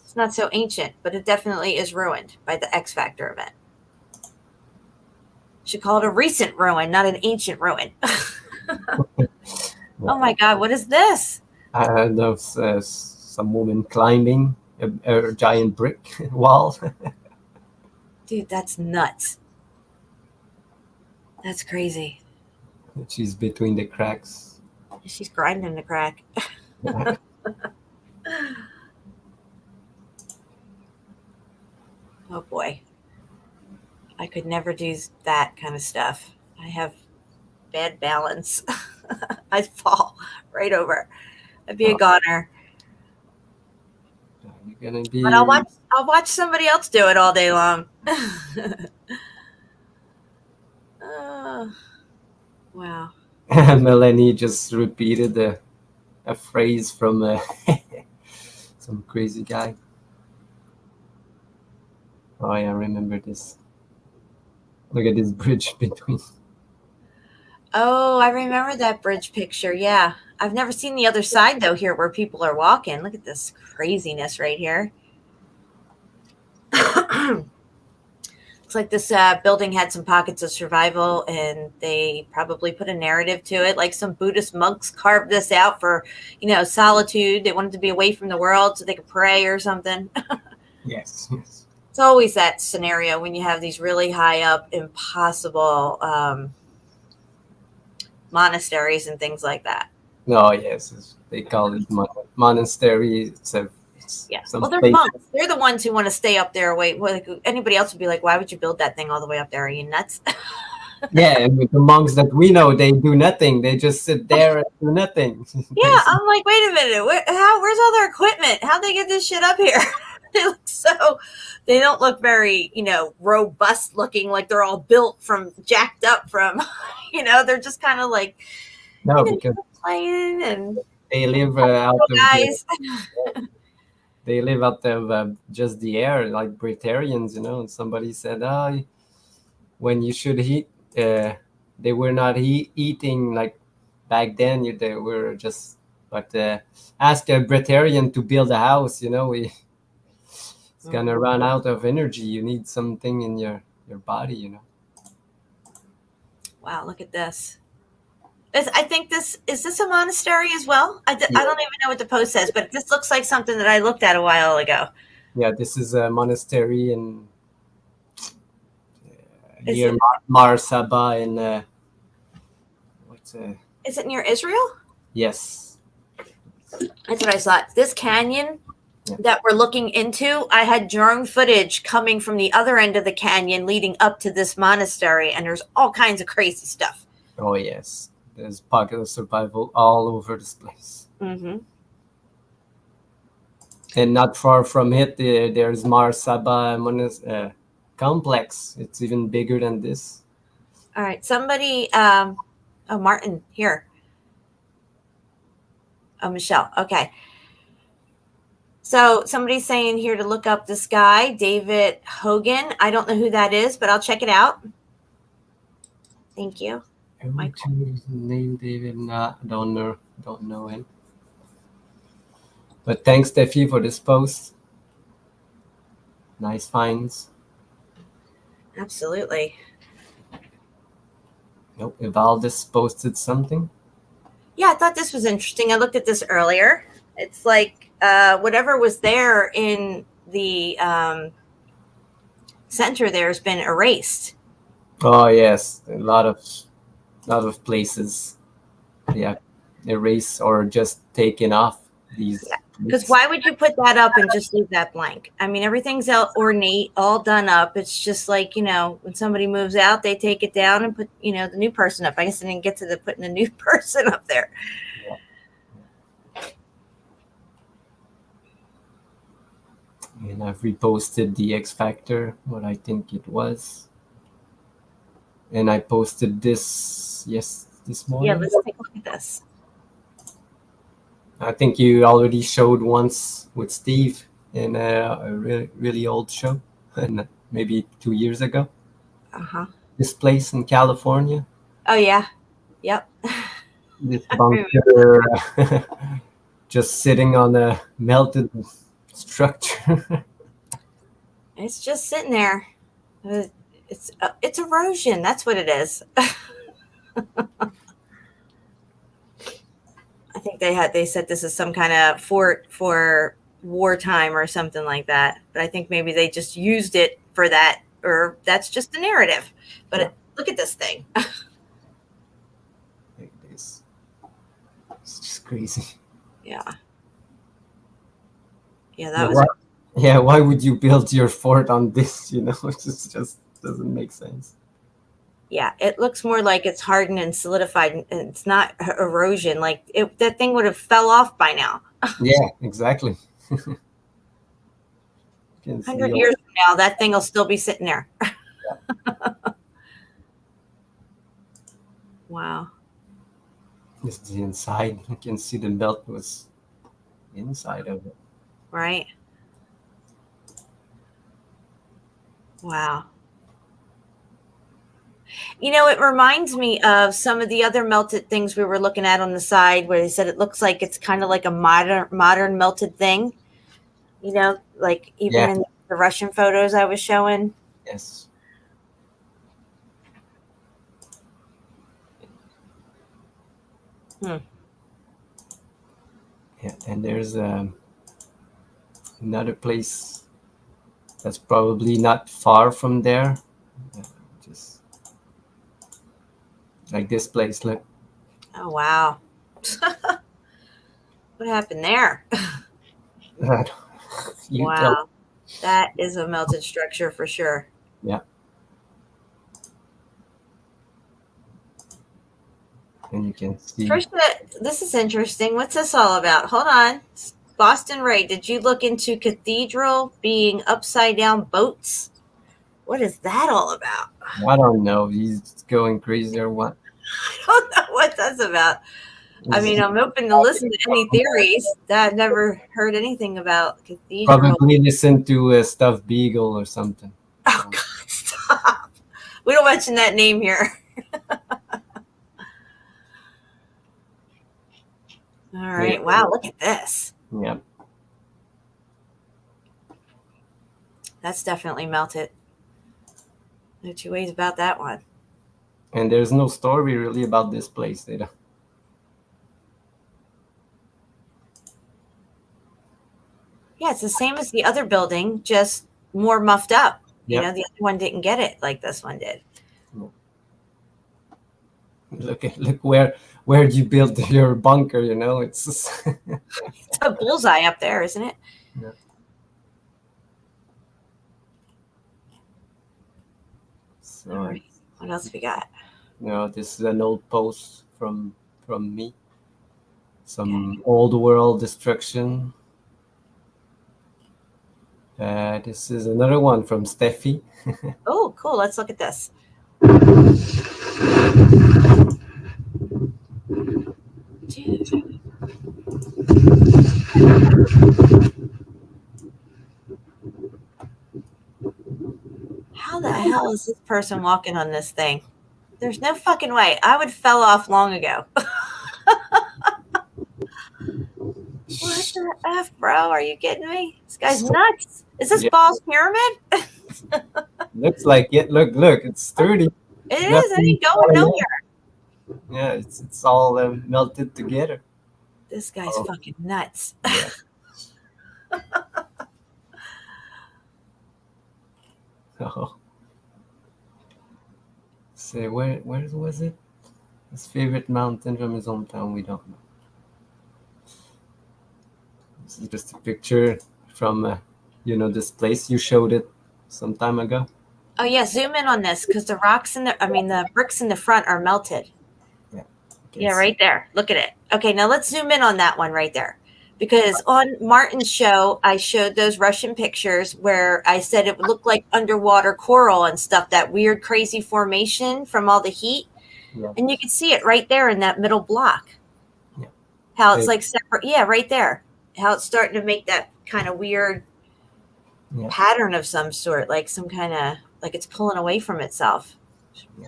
It's not so ancient, but it definitely is ruined by the X Factor event. Should call it a recent ruin, not an ancient ruin. Oh my God, what is this? There's some woman climbing a giant brick wall. Dude, that's nuts. That's crazy. She's between the cracks. She's grinding the crack. Oh boy. I could never do that kind of stuff. I have bad balance. I'd fall right over. I'd be a goner. You're gonna be. But I'll watch somebody else do it all day long. Wow. Melanie just repeated a phrase from some crazy guy. Oh yeah, I remember this. Look at this bridge between. Oh, I remember that bridge picture. Yeah. I've never seen the other side, though, here where people are walking. Look at this craziness right here. Looks like this building had some pockets of survival, and they probably put a narrative to it. Like some Buddhist monks carved this out for, solitude. They wanted to be away from the world so they could pray or something. Yes. It's always that scenario when you have these really high up, impossible monasteries and things like that. No, yes, they call it monastery. Well, they're monks. They're the ones who want to stay up there. Anybody else would be like, why would you build that thing all the way up there? Are you nuts? Yeah, and with the monks that we know, they do nothing. They just sit there and do nothing. Yeah, I'm like, wait a minute. Where's all their equipment? How'd they get this shit up here? They don't look very, robust looking, like they're all built from, jacked up from, they're just kind of like, because playing and they live out of guys. They live out of just the air, like Breatharians, and somebody said, when you should eat, they were not eating like back then. They were just, but ask a Breatharian to build a house, it's gonna run out of energy. You need something in your body, Wow, look at this. I think is this a monastery as well? I don't even know what the post says, but this looks like something that I looked at a while ago. Yeah, this is a monastery in near Mar Saba in is it near Israel? Yes. That's what I thought. This canyon that we're looking into, I had drone footage coming from the other end of the canyon leading up to this monastery, and there's all kinds of crazy stuff. Oh, yes. There's pockets of survival all over this place. Mm-hmm. And not far from it, there's Mar Saba complex. It's even bigger than this. All right. Somebody, Martin, here. Oh, Michelle. Okay. So somebody's saying here to look up this guy, David Hogan. I don't know who that is, but I'll check it out. Thank you. His name David? Nah, don't know him. But thanks, Steffi, for this post. nice finds. Absolutely. Nope, Evaldis posted something. Yeah, I thought this was interesting. I looked at this earlier. It's like whatever was there in the center there has been erased. Oh yes, a lot of places, yeah, erase or just taken off these. Because why would you put that up and just leave that blank? I mean, everything's out ornate, all done up. It's just like, when somebody moves out, they take it down and put, the new person up. I guess I didn't get to the putting the new person up there. And I've reposted the X Factor, what I think it was. And I posted this, this morning. Yeah, let's take a look at this. I think you already showed once with Steve in a really, really old show, and maybe 2 years ago. Uh-huh. This place in California. Oh, yeah. Yep. This bunker just sitting on a melted structure. It's just sitting there. It's erosion. That's what it is. I think they said this is some kind of fort for wartime or something like that. But I think maybe they just used it for that, or that's just the narrative. But look at this thing. It is. It's just crazy. Yeah. Yeah, that was. Why would you build your fort on this? It just doesn't make sense. Yeah, it looks more like it's hardened and solidified, and it's not erosion. Like that thing would have fell off by now. Yeah, exactly. 100 years from now, that thing will still be sitting there. Wow. This is the inside. You can see the belt was inside of it. Right. Wow. It reminds me of some of the other melted things we were looking at on the side, where they said it looks like it's kind of like a modern melted thing. Like even in the Russian photos I was showing. Yes. Yeah, and there's another place that's probably not far from there. Just like this place, look. Oh, wow. What happened there? Wow. That is a melted structure for sure. Yeah. And you can see. First, this is interesting. What's this all about? Hold on. Boston Ray, did you look into cathedral being upside down boats? What is that all about? I don't know. He's going crazy or what? I don't know what that's about. I mean, I'm open to listen to any theories. I've never heard anything about cathedral. Probably listen to Stuff Beagle or something. Oh, God, stop. We don't mention that name here. All right. Wow, look at this. Yeah. That's definitely melted. No two ways about that one. And there's no story really about this place, either. Yeah, it's the same as the other building, just more muffed up. Yeah. The other one didn't get it like this one did. Look where you build your bunker, it's It's a bullseye up there, isn't it? Yeah. So, all right. What else we got? This is an old post from me. Some old world destruction. This is another one from Steffi. Oh, cool. Let's look at this. Dude. How the hell is this person walking on this thing? There's no fucking way. I would fell off long ago. What the F, bro? Are you kidding me? This guy's nuts. Is this Ball's Pyramid? Looks like it. Look, it's sturdy. It is. It ain't going nowhere. Yeah, it's all melted together. This guy's fucking nuts. Yeah. Oh. Say, where was it? His favorite mountain from his hometown, we don't know. This is just a picture from, this place. You showed it some time ago. Oh yeah, zoom in on this because the bricks in the front are melted. Yeah. Yeah, right there. Look at it. Okay, now let's zoom in on that one right there. Because on Martin's show, I showed those Russian pictures where I said it looked like underwater coral and stuff, that weird, crazy formation from all the heat. Yeah. And you can see it right there in that middle block. Yeah. How it's like separate. Yeah, right there. How it's starting to make that kind of weird pattern of some sort, like some kind of, like it's pulling away from itself. Yeah.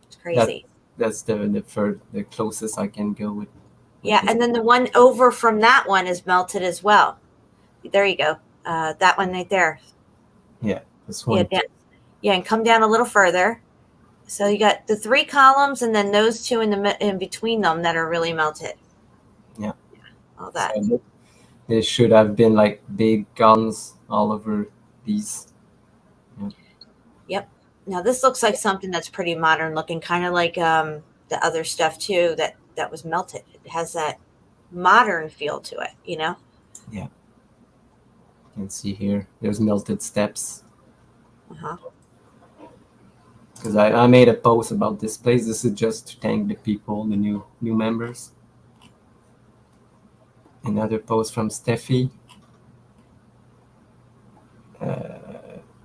It's crazy. That's the closest I can go with. Yeah, and then the one over from that one is melted as well. There you go. That one right there. Yeah, this one. Yeah, and come down a little further. So you got the 3 columns, and then those 2 in between them that are really melted. Yeah. All that. So there should have been like big guns all over these. Yeah. Yep. Now this looks like something that's pretty modern looking, kind of like the other stuff too that was melted. It has that modern feel to it, Yeah. You can see here, there's melted steps. Because I made a post about this place. This is just to thank the people, the new members. Another post from Steffi.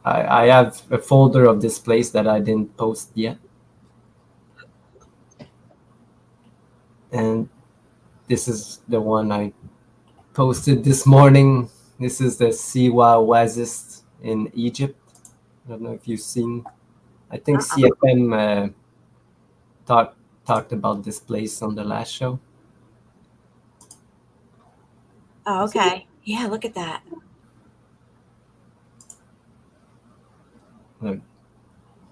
I have a folder of this place that I didn't post yet. And this is the one I posted this morning. This is the Siwa Oasis in Egypt. I don't know if you've seen. I think CFM talked about this place on the last show. Oh, okay. Yeah, look at that. Look,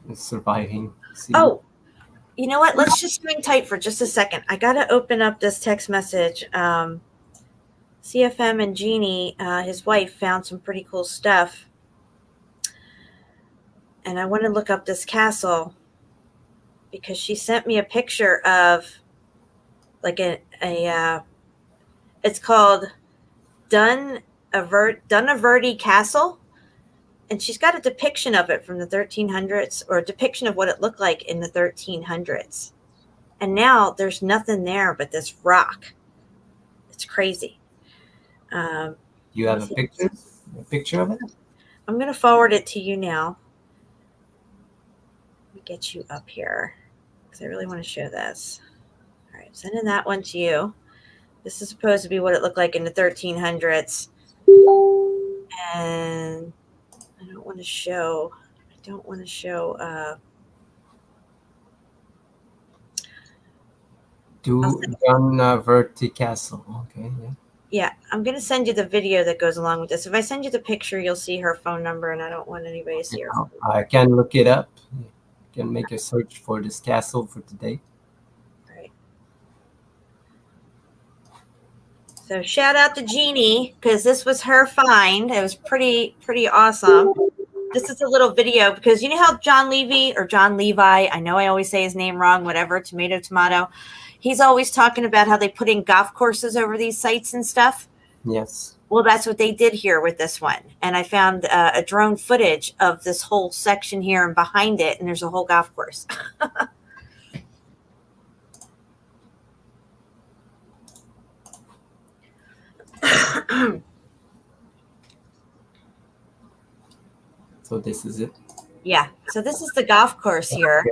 it's surviving. See? Oh, you know what? Let's just hang tight for just a second. I got to open up this text message. CFM and Jeannie, his wife, found some pretty cool stuff. And I want to look up this castle because she sent me a picture of like it's called Dunaverty Castle. And she's got a depiction of it from the 1300s, or a depiction of what it looked like in the 1300s. And now there's nothing there but this rock. It's crazy. You have a picture of it? I'm going to forward it to you now. Let me get you up here because I really want to show this. All right, sending that one to you. This is supposed to be what it looked like in the 1300s. And I don't want to show Dunaverty Castle. Okay, yeah. Yeah, I'm going to send you the video that goes along with this. If I send you the picture, you'll see her phone number, and I don't want anybody to see her phone number. I can look it up. You can make a search for this castle for today. Right. So shout out to Jeannie, because this was her find. It was pretty awesome. This is a little video, because you know how John Levi, I know I always say his name wrong, whatever, tomato. He's always talking about how they put in golf courses over these sites and stuff. Yes. Well, that's what they did here with this one. And I found a drone footage of this whole section here and behind it, and there's a whole golf course. So this is it? Yeah. So this is the golf course here,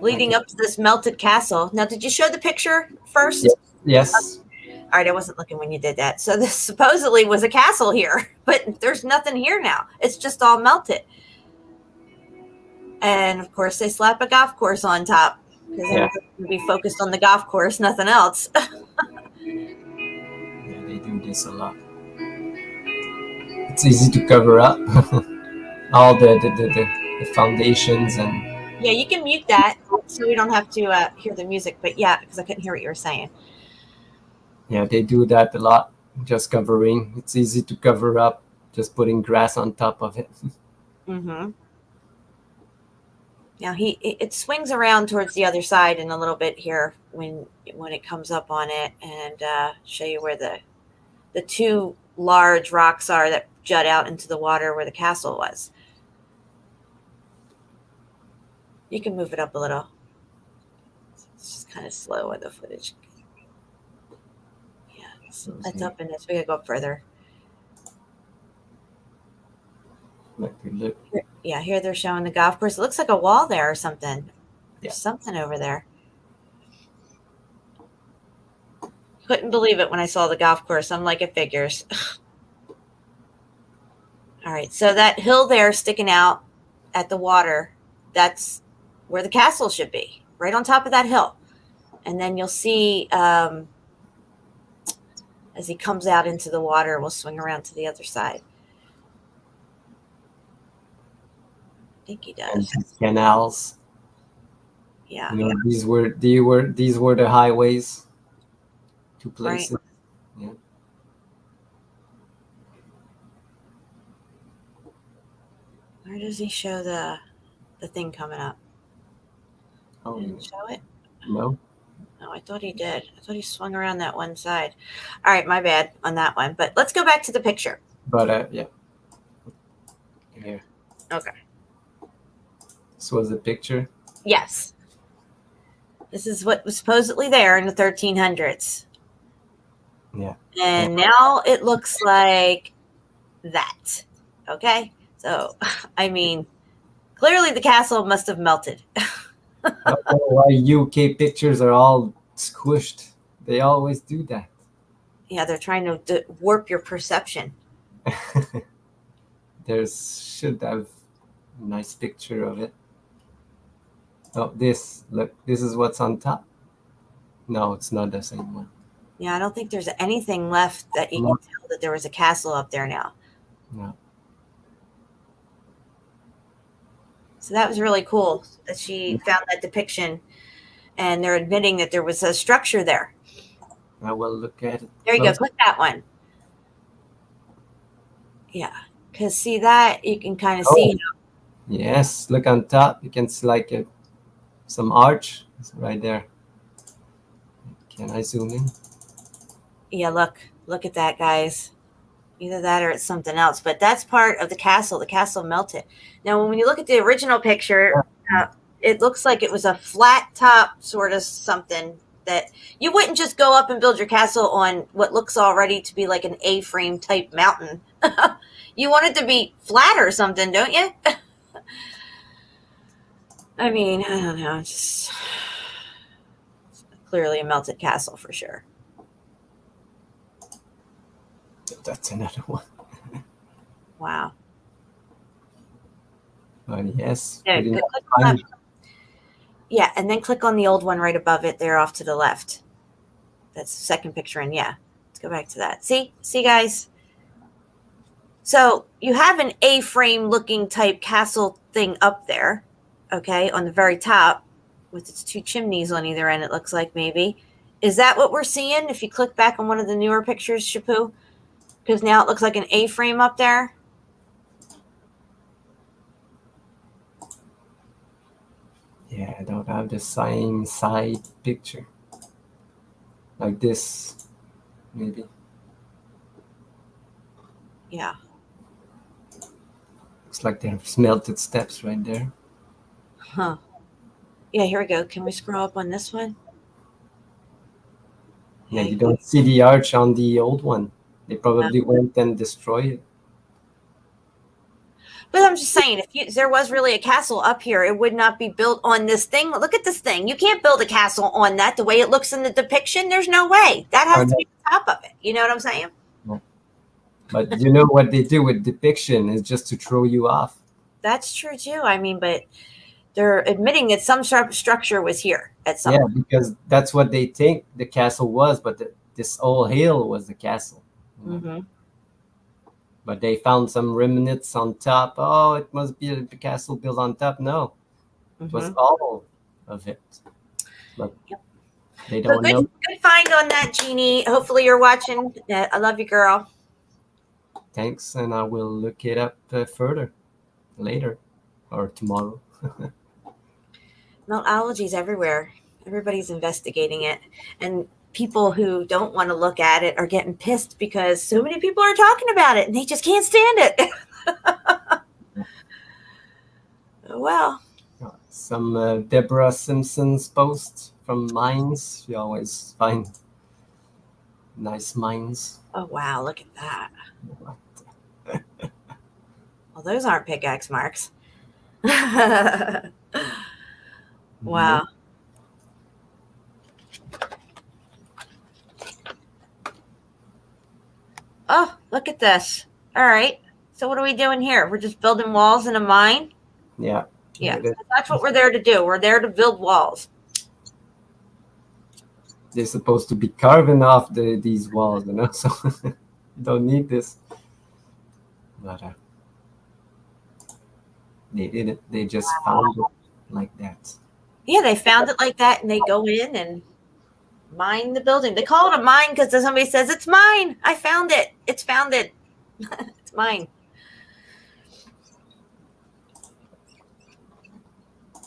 leading up to this melted castle. Now, did you show the picture first? Yes. All right, I wasn't looking when you did that. So this supposedly was a castle here, but there's nothing here now. It's just all melted. And of course, they slap a golf course on top because they're going to be focused on the golf course, nothing else. Yeah, they do this a lot. it's easy to cover up all the foundations and. Yeah, you can mute that so we don't have to hear the music. But yeah, because I couldn't hear what you were saying. Yeah, they do that a lot. Just covering. It's easy to cover up. Just putting grass on top of it. Mm-hmm. Now it swings around towards the other side in a little bit here when it comes up on it, and show you where the two large rocks are that jut out into the water where the castle was. You can move it up a little. It's just kind of slow with the footage. Yeah, it's up in this. We gotta go up further. Yeah, here they're showing the golf course. It looks like a wall there or something. There's something over there. Couldn't believe it when I saw the golf course. I'm like, it figures. All right, so that hill there sticking out at the water, that's where the castle should be, right on top of that hill. And then you'll see as he comes out into the water, we'll swing around to the other side. I think he does. And canals. Yeah. You know, these were the highways to places. Right. Yeah. Where does he show the thing coming up? Oh, didn't show it? No. No, I thought he did. I thought he swung around that one side. All right, my bad on that one. But let's go back to the picture. But yeah. Here. Okay. This was the picture? Yes. This is what was supposedly there in the 1300s. Yeah. And now it looks like that. Okay? So, I mean, clearly the castle must have melted. I don't know why UK pictures are all squished. They always do that. Yeah, they're trying to warp your perception. Should have a nice picture of it. Oh, look, this is what's on top. No, it's not the same one. Yeah, I don't think there's anything left that you can tell that there was a castle up there now. No. So that was really cool that she found that depiction, and they're admitting that there was a structure there. I will look at it. There you go. Click that one. Yeah, because see that you can kind of see. Yes, look on top. You can see like some arch. It's right there. Can I zoom in? Yeah, look at that, guys. Either that or it's something else. But that's part of the castle. The castle melted. Now, when you look at the original picture, it looks like it was a flat top sort of something that you wouldn't just go up and build your castle on what looks already to be like an A-frame type mountain. You want it to be flat or something, don't you? I mean, I don't know. It's clearly a melted castle for sure. That's another one. Wow. Oh, yes. Yeah, and then click on the old one right above it there off to the left. That's the second picture in. Yeah, let's go back to that. See, guys? So you have an A-frame looking type castle thing up there, okay, on the very top with its two chimneys on either end, it looks like maybe. Is that what we're seeing if you click back on one of the newer pictures, Shapu? Because now it looks like an A-frame up there. Yeah, I don't have the same side picture. Like this, maybe. Yeah. Looks like there's melted steps right there. Huh. Yeah, here we go. Can we scroll up on this one? Yeah, you don't see the arch on the old one. They probably went and destroyed it. But I'm just saying, if there was really a castle up here, it would not be built on this thing. Look at this thing. You can't build a castle on that the way it looks in the depiction. There's no way. That has to be the top of it. You know what I'm saying? No. But you know what they do with depiction is just to throw you off. That's true, too. I mean, but they're admitting that some sort of structure was here at some point. Yeah, because that's what they think the castle was, but this whole hill was the castle. Mm-hmm. But they found some remnants on top. Oh, it must be a castle built on top. No, it was all of it. But they don't know. Good find on that, Jeannie. Hopefully you're watching. I love you, girl. Thanks, and I will look it up further later or tomorrow. Meltology is everywhere. Everybody's investigating it. And people who don't want to look at it are getting pissed because so many people are talking about it and they just can't stand it. Well. Some Deborah Simpson's post from mines. You always find nice mines. Oh, wow. Look at that. Well, those aren't pickaxe marks. Wow. Oh, look at this. All right. So what are we doing here? We're just building walls in a mine? Yeah. Yeah. That's what we're there to do. We're there to build walls. They're supposed to be carving off these walls, you know, so you don't need this. But they didn't. They just found it like that. Yeah, they found it like that, and they go in and mine the building. They call it a mine because somebody says, it's mine. I found it. It's founded. It's mine.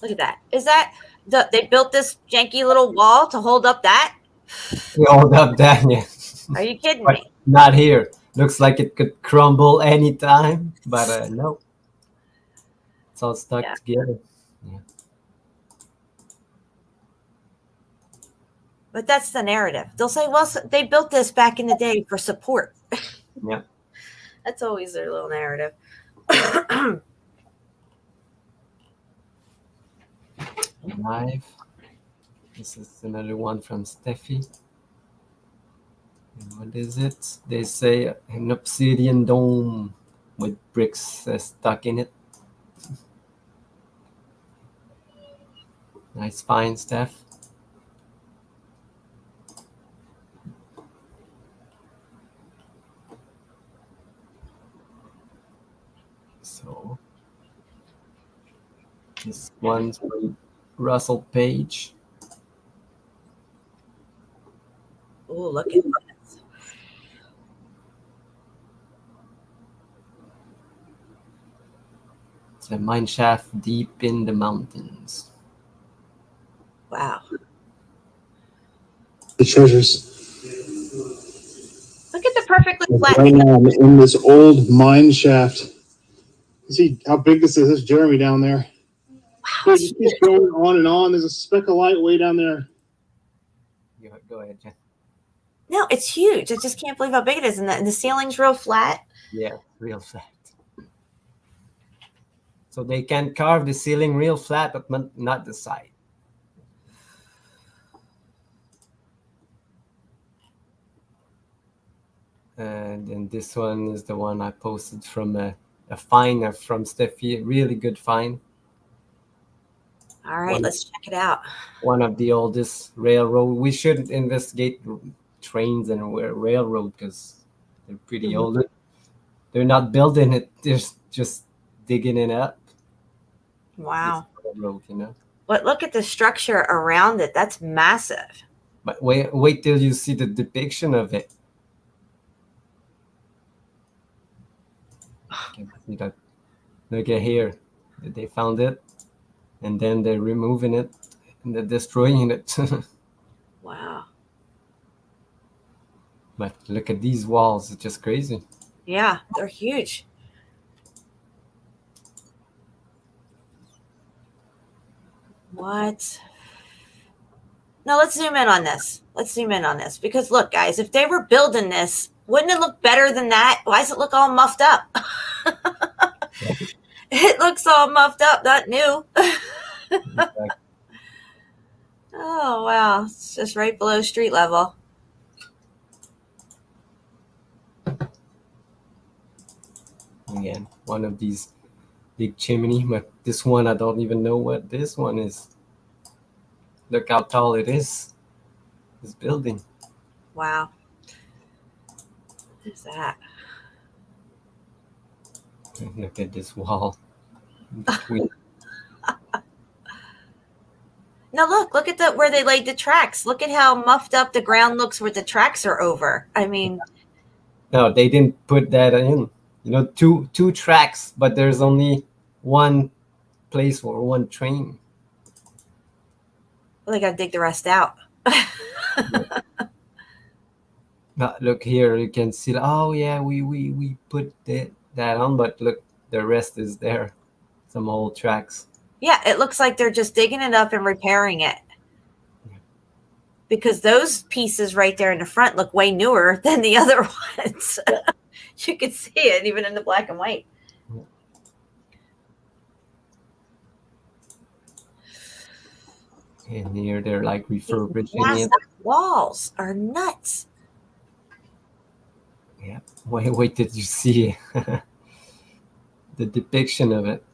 Look at that. Is that they built this janky little wall to hold up that? Hold up that, yeah. Are you kidding me? Not here. Looks like it could crumble anytime, but no. It's all stuck together. Yeah. But that's the narrative. They'll say, well, they built this back in the day for support. Yeah. That's always their little narrative. Live. This is another one from Steffi. And what is it? They say an obsidian dome with bricks stuck in it. Nice find, Steph. So this one's from Russell Page. Oh, look at this. It's a mine shaft deep in the mountains. Wow. The treasures. Look at the perfectly flat. Right now I'm in this old mine shaft. You see how big this is? That's Jeremy down there. Wow. It just keeps going on and on. There's a speck of light way down there. Go ahead, Jen. No, it's huge. I just can't believe how big it is. And the ceiling's real flat. Yeah, real flat. So they can carve the ceiling real flat, but not the side. And then this one is the one I posted from a find from Steffi. Really good find. All right, let's check it out. One of the oldest railroad. We should investigate trains and railroad because they're pretty old. They're not building it. They're just digging it up. Wow. Railroad, you know. But look at the structure around it. That's massive. But wait till you see the depiction of it. See that? Look at here. They found it, and then they're removing it, and they're destroying it. Wow. But look at these walls. It's just crazy. Yeah, they're huge. What? Now let's zoom in on this. Because look, guys, if they were building this, wouldn't it look better than that? Why does it look all muffed up? It looks all muffed up, not new. Oh, wow. It's just right below street level. Again, one of these big chimney, but this one, I don't even know what this one is. Look how tall it is. This building. Wow. What is that? Look at this wall. In between. Now look at where they laid the tracks. Look at how muffed up the ground looks where the tracks are over. I mean, no, they didn't put that in. You know, two tracks, but there's only one place for one train. Well, they got to dig the rest out. Now, look here, you can see. Oh yeah, we put that on, but look, the rest is there. Some old tracks. Yeah, it looks like they're just digging it up and repairing it. Because those pieces right there in the front look way newer than the other ones. You can see it even in the black and white. And here they're like refurbishing it. Walls are nuts. Yeah. Wait, did you see the depiction of it?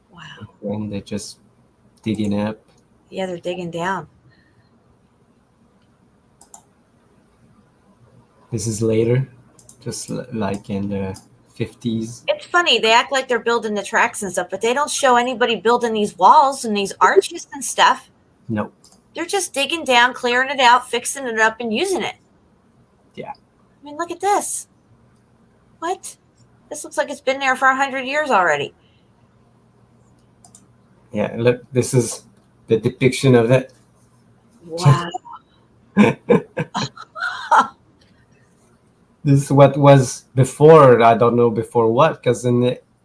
Wow. And they're just digging up. Yeah, they're digging down. This is later, just like in the 50s. It's funny. They act like they're building the tracks and stuff, but they don't show anybody building these walls and these arches and stuff. No. They're just digging down, clearing it out, fixing it up, and using it. Yeah. I mean, look at this. What? This looks like it's been there for 100 years already. Yeah, look, this is the depiction of it. Wow. This is what was before. I don't know before what, because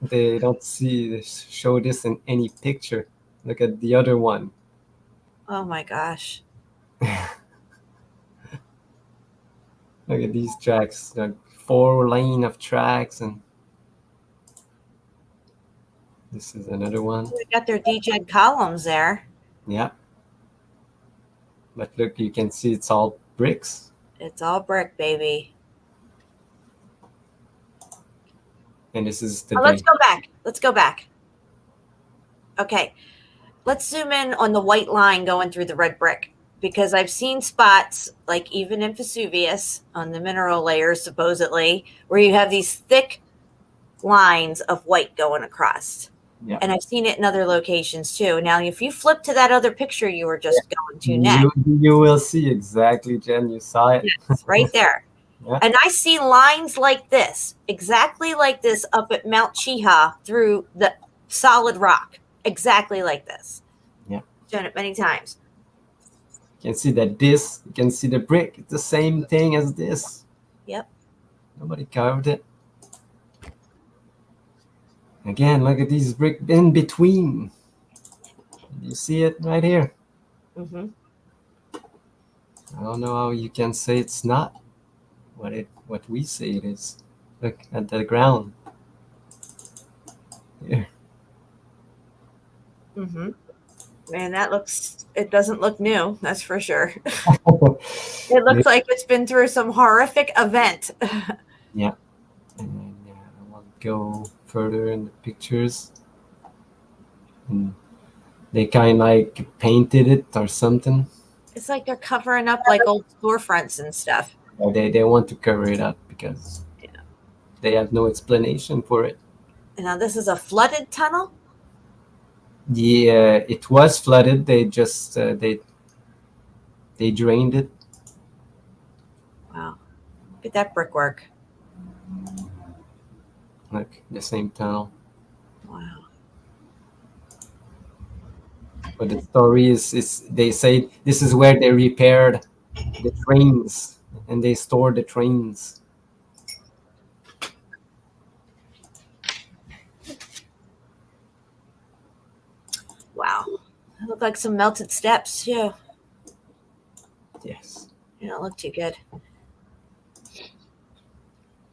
they don't show this in any picture. Look at the other one. Oh my gosh. Look at these tracks. Like 4 lane of tracks, and this is another one. They got their DJ columns there. Yeah. But look, you can see it's all bricks. It's all brick, baby. And this is the Let's go back. Let's go back. Okay. Let's zoom in on the white line going through the red brick, because I've seen spots, like even in Vesuvius, on the mineral layers, supposedly, where you have these thick lines of white going across. Yeah. And I've seen it in other locations too. Now, if you flip to that other picture you were just going to next. You will see exactly, Jen. You saw it. Yes, right there. Yeah. And I see lines like this, exactly like this, up at Mount Chiha through the solid rock, exactly like this. Yeah. Shown it many times. You can see that this, you can see the brick. It's the same thing as this. Yep. Nobody carved it. Again, look at these brick in between. You see it right here. Mm-hmm. I don't know how you can say it's not what we say it is. Look at the ground. Yeah. Mm-hmm. Man, it doesn't look new, that's for sure. It looks like it's been through some horrific event. Yeah. And then I want to go further in the pictures. And they kind of like painted it or something. It's like they're covering up like old storefronts and stuff. They want to cover it up because they have no explanation for it. And now this is a flooded tunnel? Yeah, it was flooded. They just they drained it. Wow, look at that brickwork. Look, the same tunnel. Wow. But the story is they say this is where they repaired the trains and they stored the trains. Wow. They look like some melted steps, too. Yes. They don't look too good.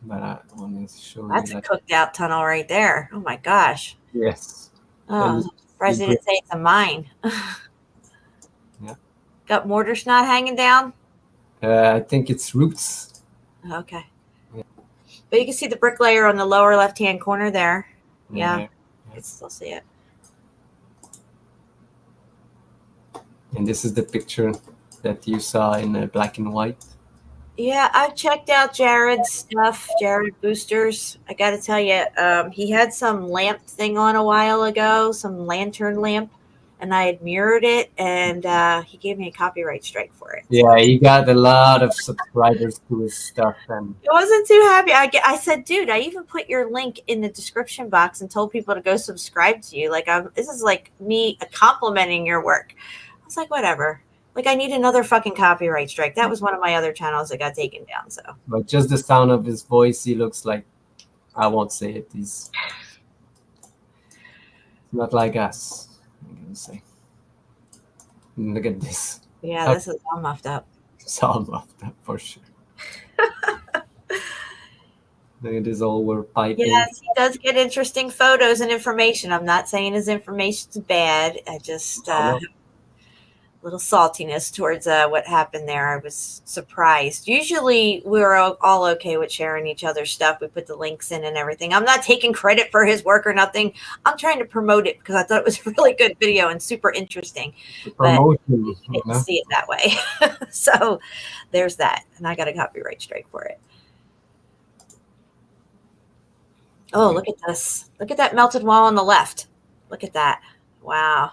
But I want to show That's you a cooked out tunnel right there. Oh my gosh. Yes. Oh, I'm surprised they didn't say it's a mine. Yeah. Got mortar snot hanging down? I think it's roots. Okay. Yeah. But you can see the brick layer on the lower left-hand corner there. Yeah. You can still see it. And this is the picture that you saw in black and white. Yeah, I've checked out Jared's stuff, Jared Boosters. I got to tell you, he had some lamp thing on a while ago, some lantern lamp, and I had mirrored it, and he gave me a copyright strike for it. Yeah, he got a lot of subscribers to his stuff, and I wasn't too happy. I said, dude, I even put your link in the description box and told people to go subscribe to you. Like, this is like me complimenting your work. I was like, whatever. Like, I need another fucking copyright strike. That was one of my other channels that got taken down. So, but just the sound of his voice, he looks like, I won't say it. He's not like us, I'm gonna say. Look at this. yeah, this is all muffed up. It's all muffed up for sure. Look at this all we're piping. Yes, he does get interesting photos and information. I'm not saying his information's bad. I just a little saltiness towards what happened there. I was surprised. Usually we're all okay with sharing each other's stuff. We put the links in and everything. I'm not taking credit for his work or nothing. I'm trying to promote it because I thought it was a really good video and super interesting. Promotion, but I didn't see it that way. So there's that. And I got a copyright strike for it. Oh, look at this. Look at that melted wall on the left. Look at that. Wow.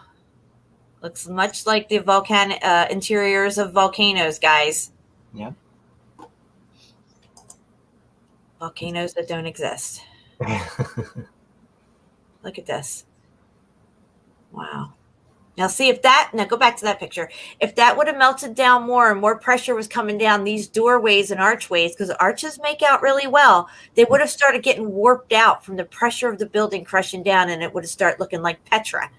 Looks much like the interiors of volcanoes, guys. Yeah. Volcanoes that don't exist. Look at this. Wow. Now see if now go back to that picture. If that would have melted down more and more pressure was coming down these doorways and archways, because arches make out really well, they would have started getting warped out from the pressure of the building crushing down, and it would have started looking like Petra.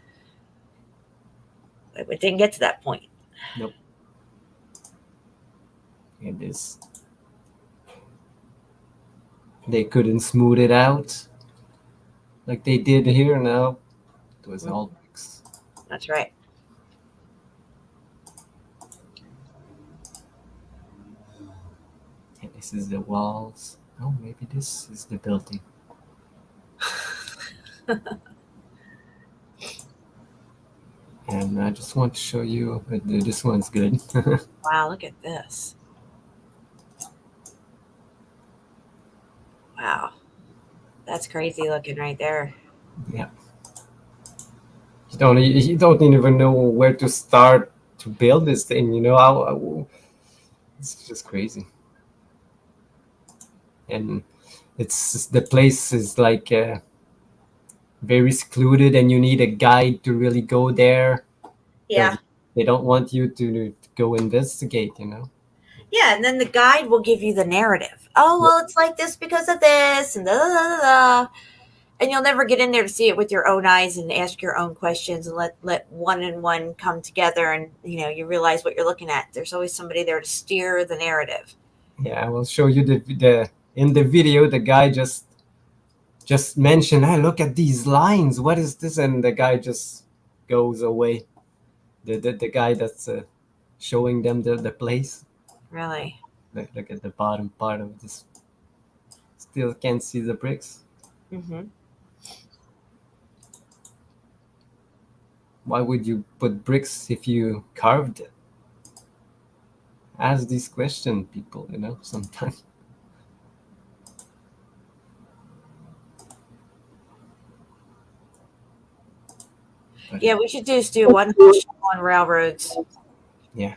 But it didn't get to that point. Nope. It is. They couldn't smooth it out like they did here. Now it was all bricks. That's right. And this is the walls. Oh, maybe this is the building. And I just want to show you, but this one's good. Wow, look at this. Wow. That's crazy looking right there. Yeah. You don't even know where to start to build this thing, you know. It's just crazy. And the place is like very secluded, and you need a guide to really go there. Yeah. They don't want you to go investigate, you know. Yeah, and then the guide will give you the narrative. Oh, well, it's like this because of this, and da da da da. And you'll never get in there to see it with your own eyes and ask your own questions and let one and one come together, and you realize what you're looking at. There's always somebody there to steer the narrative. Yeah, I will show you the in the video. The guy just mentioned, "Hey, look at these lines. What is this?" And the guy just goes away. The guy that's showing them the place. Really? Look at the bottom part of this. Still can't see the bricks. Mm-hmm. Why would you put bricks if you carved it? Ask these questions, people, sometimes. Yeah, we should do one whole show on railroads. Yeah.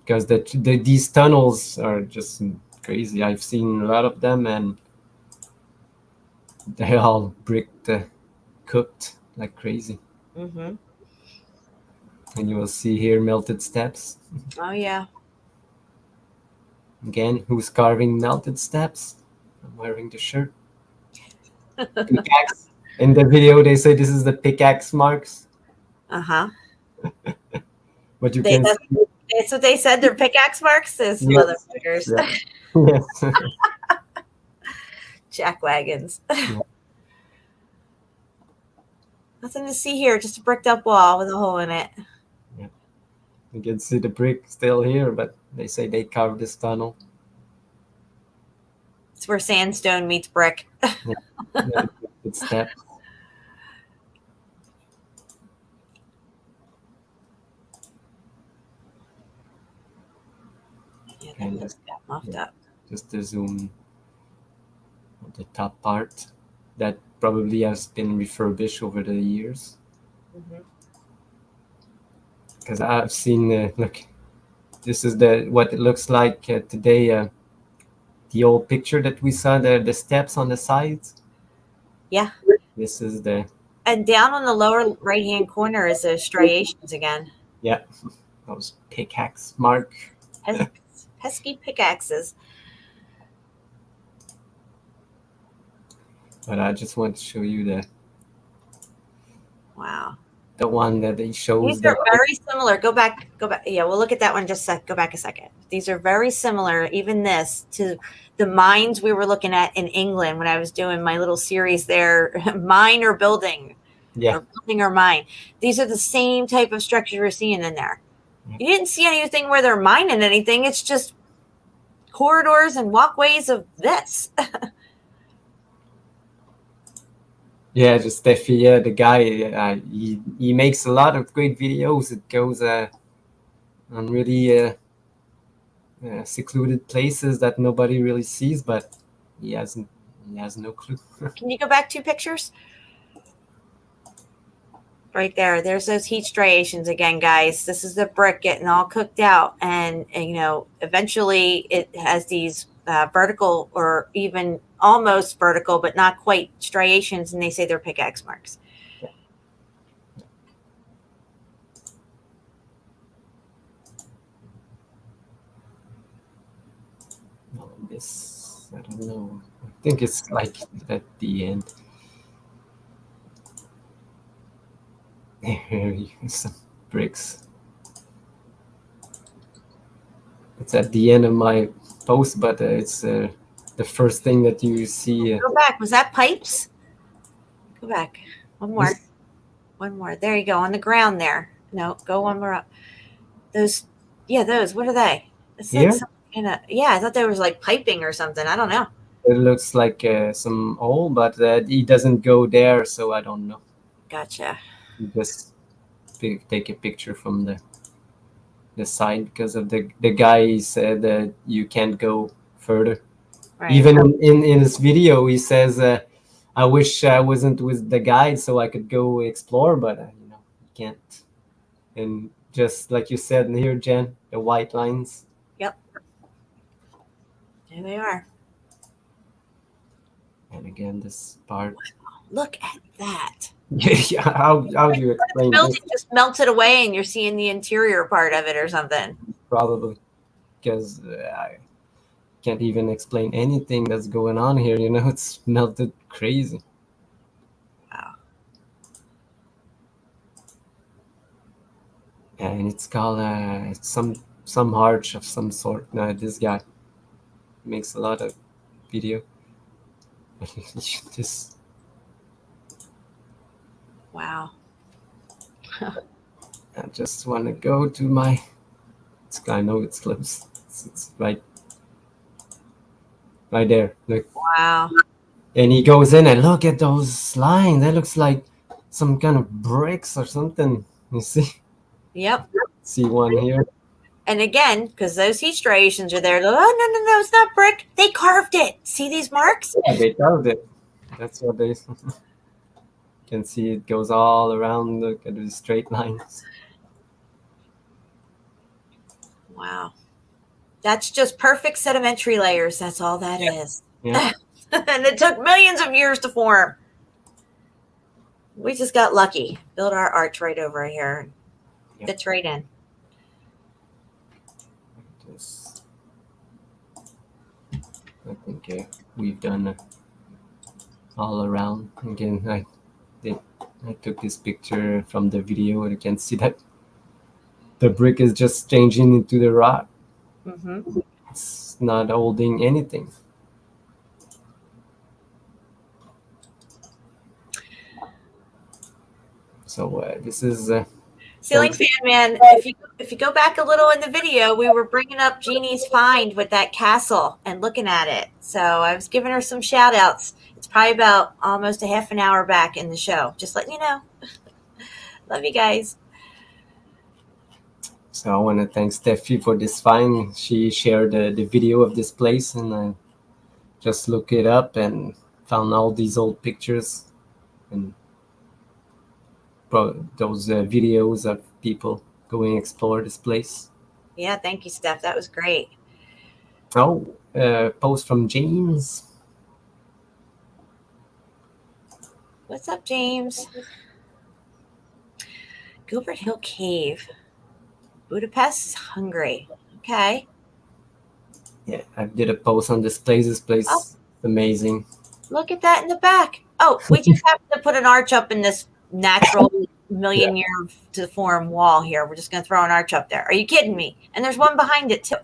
Because these tunnels are just crazy. I've seen a lot of them, and they're all bricked, cooked like crazy. Mm-hmm. And you will see here melted steps. Oh, yeah. Again, who's carving melted steps? I'm wearing the shirt. Pickaxe. In the video, they say this is the pickaxe marks. Uh-huh. But you can see. That's what they said. They're pickaxe marks? Those motherfuckers. Yeah. Yes. Jack wagons. Yeah. Nothing to see here, just a bricked up wall with a hole in it. Yeah. You can see the brick still here, but they say they carved this tunnel. It's where sandstone meets brick. Yeah. It's steps. Yeah, And just the zoom on the top part that probably has been refurbished over the years. Because I've seen, look, this is what it looks like today. The old picture that we saw, the steps on the sides. Yeah. This is the. And down on the lower right-hand corner is those striations again. Yeah, those pickaxe mark. Pesky pickaxes. But I just want to show you the. Wow. The one that they shows. These are very similar. Go back. Yeah, we'll look at that one just a sec. Go back a second. These are very similar, even this, to the mines we were looking at in England when I was doing my little series there, mine or building. Yeah. Or building or mine. These are the same type of structures we're seeing in there. You didn't see anything where they're mining anything. It's just corridors and walkways of this. Yeah, just Steffi, the guy, he makes a lot of great videos. It goes on really secluded places that nobody really sees, but he has no clue. Can you go back 2 pictures? Right there. There's those heat striations again, guys. This is the brick getting all cooked out, and eventually it has these vertical or even almost vertical, but not quite striations, and they say they're pickaxe marks. Yeah. This, I don't know. I think it's like at the end. Here, some bricks. It's at the end of my post, but it's the first thing that you see. Go back. Was that pipes? Go back. One more. One more. There you go. On the ground there. No, go one more up. Those. Yeah, those. What are they? It's like I thought there was like piping or something. I don't know. It looks like some hole, but he doesn't go there, so I don't know. Gotcha. You just take a picture from the side because of the guy said that you can't go further. Right. Even in his video, he says, "I wish I wasn't with the guide so I could go explore, but you can't." And just like you said here, Jen, the white lines. Yep. There they are. And again, this part. Look at that. Yeah, how do you explain the building this? just melted away and you're seeing the interior part of it or something. Probably because I can't even explain anything that's going on here. It's melted crazy. Wow. And it's called some arch of some sort. Now this guy makes a lot of video. Just. Wow. I just want to go to my. I know it's close. It's right there. Look. Wow. And he goes in and look at those lines. That looks like some kind of bricks or something. You see? Yep. See one here. And again, because those heat striations are there. Oh, no, it's not brick. They carved it. See these marks? Yeah, they carved it. That's what they. Can see it goes all around. Look at the straight lines. Wow. That's just perfect sedimentary layers. That's all that is. Yeah. And it took millions of years to form. We just got lucky. Built our arch right over here. Yeah. Fits right in. I think we've done all around. Again, I took this picture from the video, and you can see that the brick is just changing into the rock. Mm-hmm. It's not holding anything. So this is Ceiling Fan Man. If you go back a little in the video, we were bringing up Jeannie's find with that castle and looking at it. So I was giving her some shout outs. It's probably about almost a half an hour back in the show. Just letting you know. Love you guys. So I want to thank Steffi for this find. She shared the video of this place, and I just looked it up and found all these old pictures and those videos of people going explore this place. Yeah, thank you, Steph. That was great. Oh, post from James. What's up, James? Gilbert Hill Cave. Budapest is hungry. Okay. Yeah, I did a post on this place. This place is amazing. Look at that in the back. Oh, we just have to put an arch up in this natural million year to form wall here. We're just going to throw an arch up there. Are you kidding me? And there's one behind it too.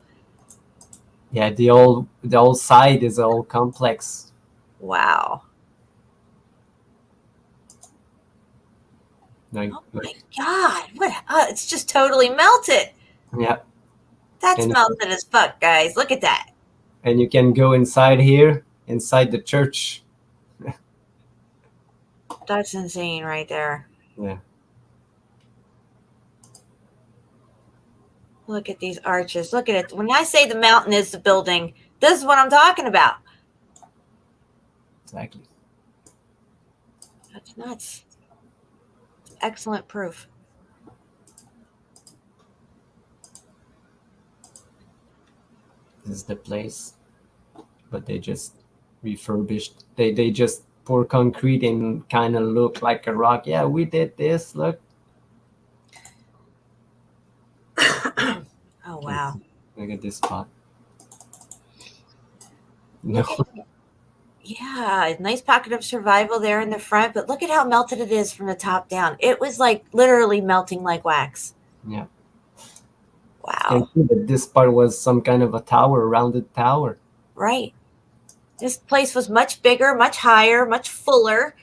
Yeah, the old side is all complex. Wow. Like, oh my God. What? It's just totally melted. Yeah. That's melted as fuck, guys. Look at that. And you can go inside here, inside the church. That's insane right there. Yeah. Look at these arches. Look at it. When I say the mountain is the building, this is what I'm talking about. Exactly. That's nuts. Excellent proof. This is the place, but they just refurbished. They just pour concrete and kind of look like a rock. Yeah, we did this. Look. Oh wow! Look at this spot. No. Yeah, nice pocket of survival there in the front, but look at how melted it is from the top down. It was like literally melting like wax. Yeah. Wow. And this part was some kind of a tower, rounded tower. Right. This place was much bigger, much higher, much fuller,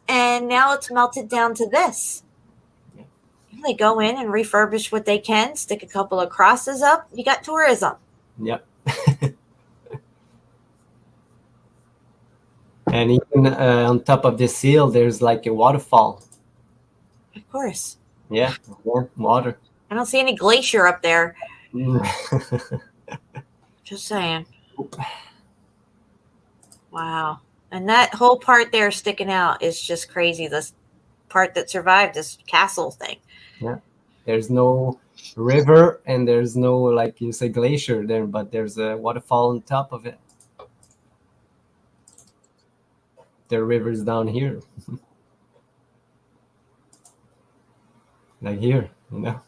and now it's melted down to this. Yeah. They go in and refurbish what they can, stick a couple of crosses up. You got tourism. Yep. And even on top of this hill, there's like a waterfall. Of course. Yeah, water. I don't see any glacier up there. Just saying. Wow. And that whole part there sticking out is just crazy. This part that survived, this castle thing. Yeah. There's no river and there's no, like you say, glacier there, but there's a waterfall on top of it. There are rivers down here. Like here, you know.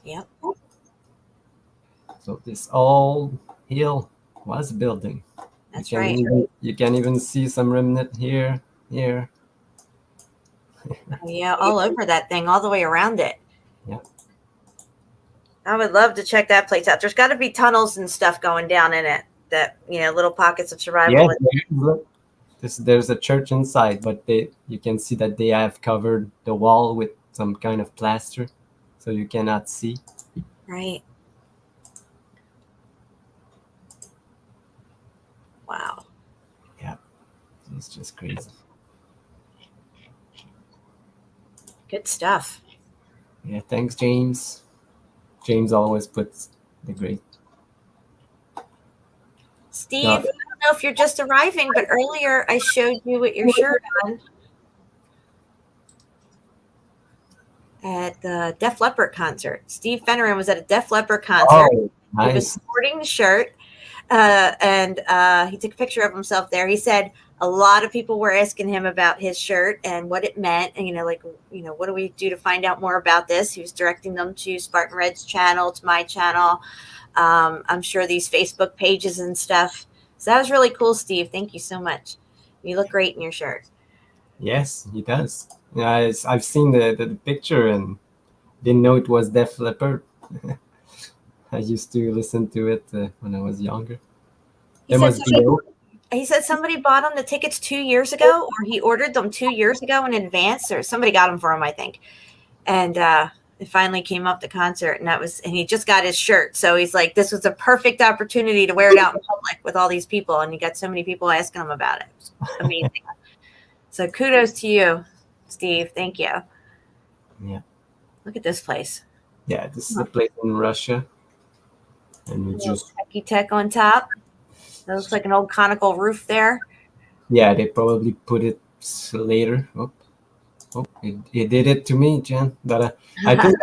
Yep. So this old hill was building. That's right. You can even see some remnant here. Yeah, all over that thing, all the way around it. Yeah. I would love to check that place out. There's got to be tunnels and stuff going down in it. That, you know, little pockets of survival. Yeah, look. There's a church inside, but you can see that they have covered the wall with some kind of plaster, so you cannot see. Right. Wow. Yeah, it's just crazy. Good stuff. Yeah, thanks, James. James always puts the great. Steve, I don't know if you're just arriving, but earlier I showed you with your shirt on at the Def Leppard concert. Steve Fennerin was at a Def Leppard concert. Oh, nice. He was sporting the shirt, and he took a picture of himself there. He said a lot of people were asking him about his shirt and what it meant, and what do we do to find out more about this? He was directing them to Spartan Red's channel, to my channel. I'm sure these Facebook pages and stuff. So that was really cool, Steve. Thank you so much. You look great in your shirt. Yes, he does. Yeah, I've seen the picture and didn't know it was Def Leppard. I used to listen to it when I was younger. He said somebody bought him the tickets 2 years ago, or he ordered them 2 years ago in advance, or somebody got them for him, I think. And it finally came up the concert, and he just got his shirt. So he's like, this was a perfect opportunity to wear it out in public with all these people. And you got so many people asking him about it. It was amazing. So kudos to you, Steve. Thank you. Yeah. Look at this place. Yeah, this is a place in Russia. And we just techie tech on top. That looks like an old conical roof there. Yeah, they probably put it later. It did it to me, Jen. But I think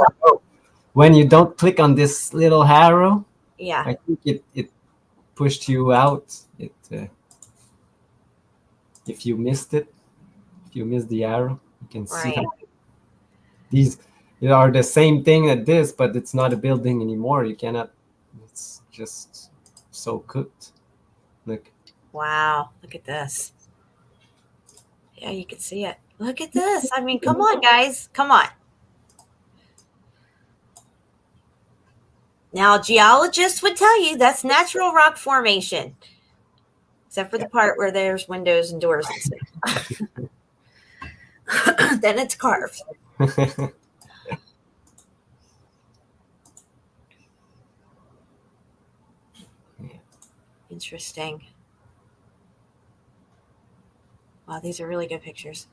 when you don't click on this little arrow, yeah, I think it pushed you out. If you missed it, if you missed the arrow, you can see that these are the same thing as this, but it's not a building anymore. You cannot. It's just so cooked. Look. Wow, look at this. Yeah, you can see it. Look at this. I mean, come on, guys. Come on. Now, geologists would tell you that's natural rock formation, except for the part where there's windows and doors and stuff. Then it's carved. Interesting. Wow, these are really good pictures.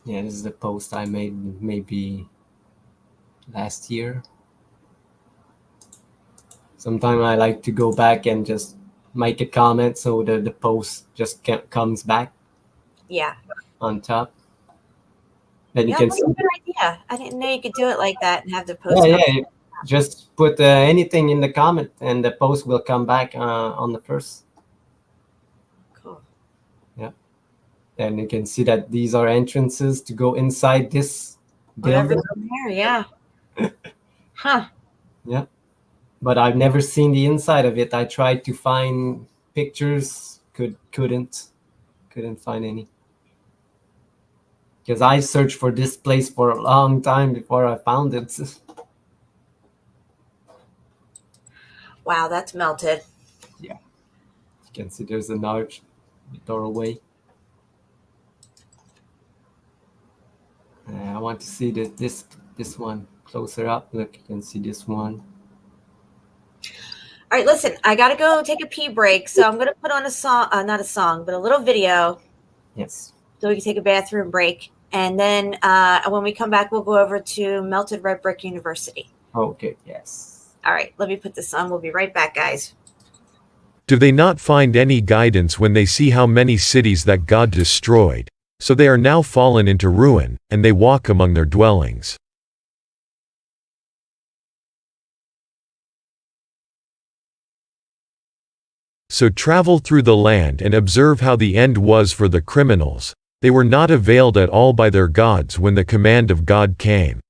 Yeah, this is the post I made maybe last year. Sometimes I like to go back and just make a comment so the post just comes back. Yeah. On top. Then you can see. That's a good idea. I didn't know you could do it like that and have the post. Yeah. Just put anything in the comment and the post will come back on the first. Cool. Yeah. And you can see that these are entrances to go inside this building. There, yeah. Huh. Yeah. But I've never seen the inside of it. I tried to find pictures, couldn't find any. Because I searched for this place for a long time before I found it. Wow, that's melted. Yeah. You can see there's an arch, doorway. I want to see this one closer up. Look, you can see this one. All right, listen, I got to go take a pee break. So I'm going to put on a song, not a song, but a little video. Yes. So we can take a bathroom break. And then when we come back, we'll go over to Melted Red Brick University. Okay, yes. All right, let me put this on. We'll be right back, guys. Do they not find any guidance when they see how many cities that God destroyed? So they are now fallen into ruin, and they walk among their dwellings. So travel through the land and observe how the end was for the criminals. They were not availed at all by their gods when the command of God came.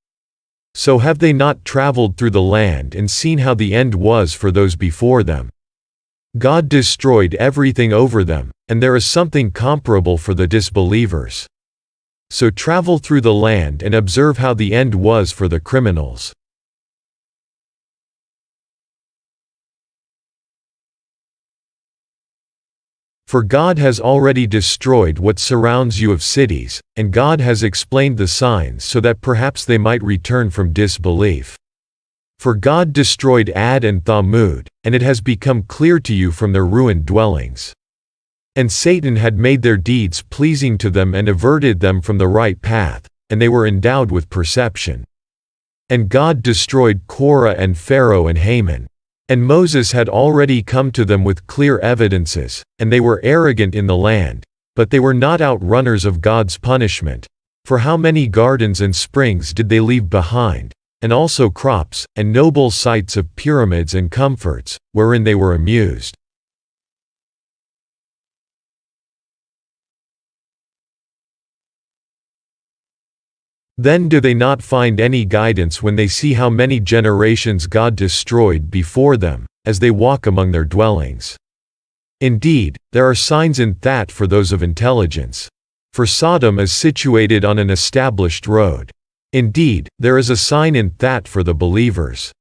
So have they not traveled through the land and seen how the end was for those before them? God destroyed everything over them, and there is something comparable for the disbelievers. So travel through the land and observe how the end was for the criminals. For God has already destroyed what surrounds you of cities, and God has explained the signs so that perhaps they might return from disbelief. For God destroyed Ad and Thamud, and it has become clear to you from their ruined dwellings. And Satan had made their deeds pleasing to them and averted them from the right path, and they were endowed with perception. And God destroyed Korah and Pharaoh and Haman. And Moses had already come to them with clear evidences, and they were arrogant in the land, but they were not outrunners of God's punishment. For how many gardens and springs did they leave behind, and also crops, and noble sites of pyramids and comforts, wherein they were amused. Then do they not find any guidance when they see how many generations God destroyed before them, as they walk among their dwellings? Indeed, there are signs in that for those of intelligence. For Sodom is situated on an established road. Indeed, there is a sign in that for the believers.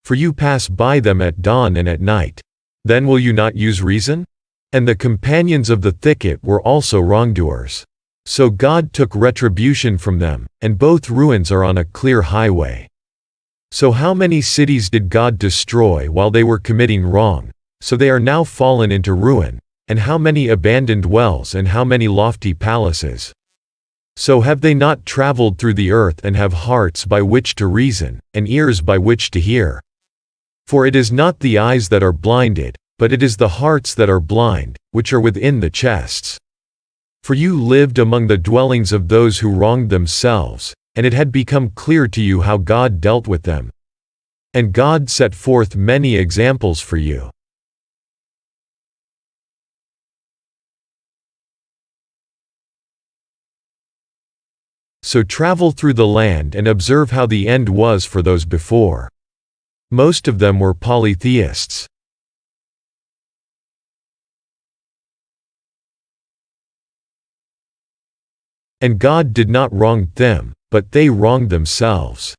For you pass by them at dawn and at night. Then will you not use reason? And the companions of the thicket were also wrongdoers. So God took retribution from them, and both ruins are on a clear highway. So how many cities did God destroy while they were committing wrong? So they are now fallen into ruin, and how many abandoned wells and how many lofty palaces? So have they not traveled through the earth and have hearts by which to reason, and ears by which to hear? For it is not the eyes that are blinded, but it is the hearts that are blind, which are within the chests. For you lived among the dwellings of those who wronged themselves, and it had become clear to you how God dealt with them. And God set forth many examples for you. So travel through the land and observe how the end was for those before. Most of them were polytheists. And God did not wrong them, but they wronged themselves.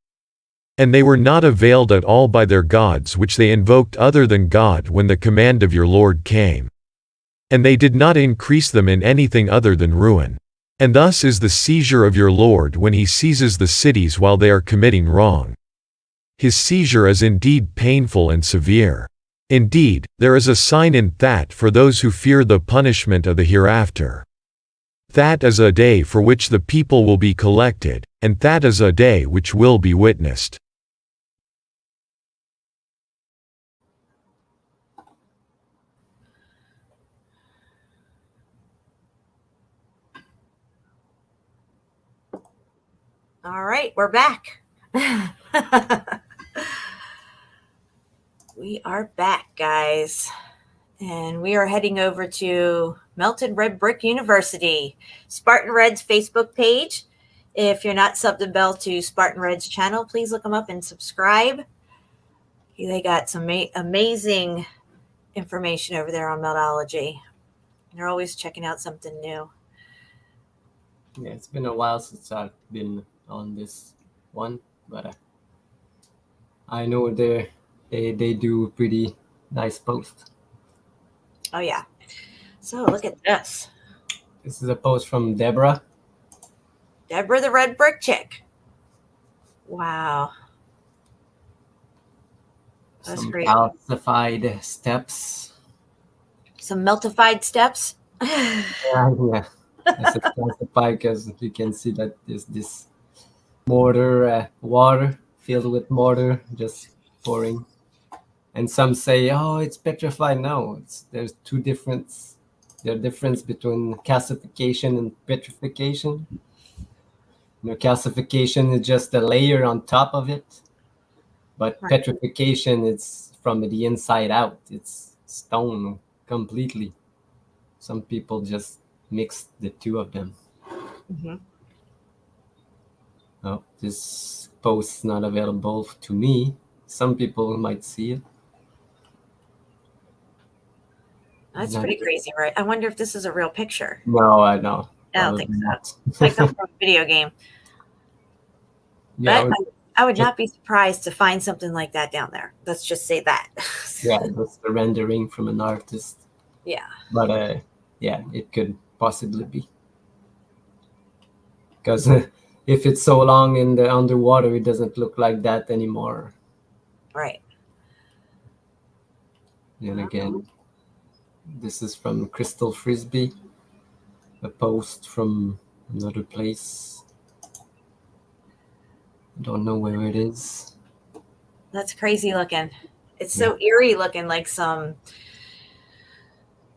And they were not availed at all by their gods which they invoked other than God when the command of your Lord came. And they did not increase them in anything other than ruin. And thus is the seizure of your Lord when he seizes the cities while they are committing wrong. His seizure is indeed painful and severe. Indeed, there is a sign in that for those who fear the punishment of the hereafter. That is a day for which the people will be collected, and that is a day which will be witnessed. All right, we're back. We are back, guys. And we are heading over to Melted Red Brick University, Spartan Red's Facebook page. If you're not subbed and bell to Spartan Red's channel, please look them up and subscribe. They got some amazing information over there on Meltology. They're always checking out something new. Yeah, it's been a while since I've been on this one, but I know they do pretty nice posts. Oh yeah. So look at this. This is a post from Deborah. Deborah the Red Brick Chick. Wow. That's Some great. calcified steps. Some meltified steps. Yeah. I said calcified because you can see that there's this mortar, water filled with mortar just pouring. And some say, oh, it's petrified. No, there's two difference. The difference between calcification and petrification. Calcification is just a layer on top of it, but Right. Petrification it's from the inside out. It's stone completely. Some people just mix the two of them. Mm-hmm. Oh, this post is not available to me. Some people might see it. That's pretty crazy, right? I wonder if this is a real picture. No, I don't. I don't think so. It's like from a video game. Yeah, but I would not be surprised to find something like that down there. Let's just say that. Yeah, that's the rendering from an artist. Yeah. But yeah, it could possibly be. Because if it's so long in the underwater, it doesn't look like that anymore. Right. And again, this is from Crystal Frisbee, a post from another place. I don't know where it is. That's crazy looking. It's so eerie looking, like some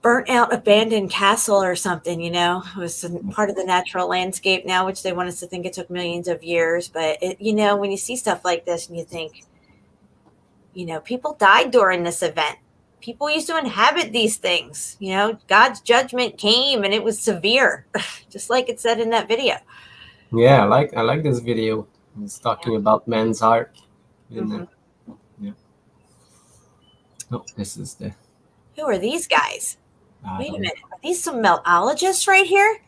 burnt out abandoned castle or something, you know. It was part of the natural landscape now, which they want us to think it took millions of years. But it, you know, when you see stuff like this and you think, you know, people died during this event. People used to inhabit these things. You know, God's judgment came and it was severe, just like it said in that video. Yeah, I like this video. It's talking about man's heart. Yeah. Oh, this is the. Who are these guys? Wait a minute. Are these some meltologists right here?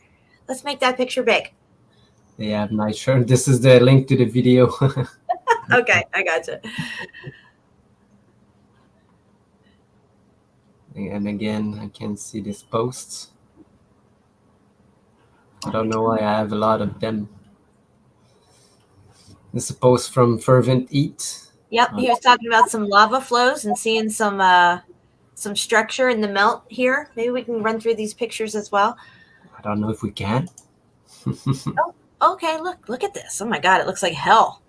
Let's make that picture big. They have nice shirt. This is the link to the video. Okay, I gotcha. And again, I can see these posts. I don't know why I have a lot of them. This is a post from Fervent Eat. Yep, he was talking about some lava flows and seeing some structure in the melt here. Maybe we can run through these pictures as well. I don't know if we can. Oh, Okay, look at this. Oh my God, it looks like hell.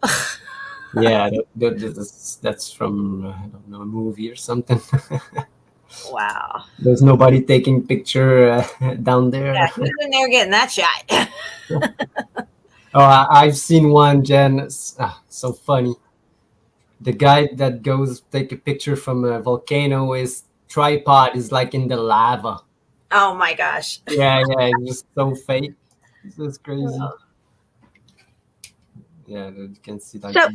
Yeah, that's from I don't know, a movie or something. Wow. There's nobody taking picture down there. Yeah, who's in there getting that shot? Oh, I've seen one, Jen. So funny. The guy that goes take a picture from a volcano, his tripod is like in the lava. Oh my gosh. Yeah, it's just so fake. It's just crazy. Yeah, you can see that. So,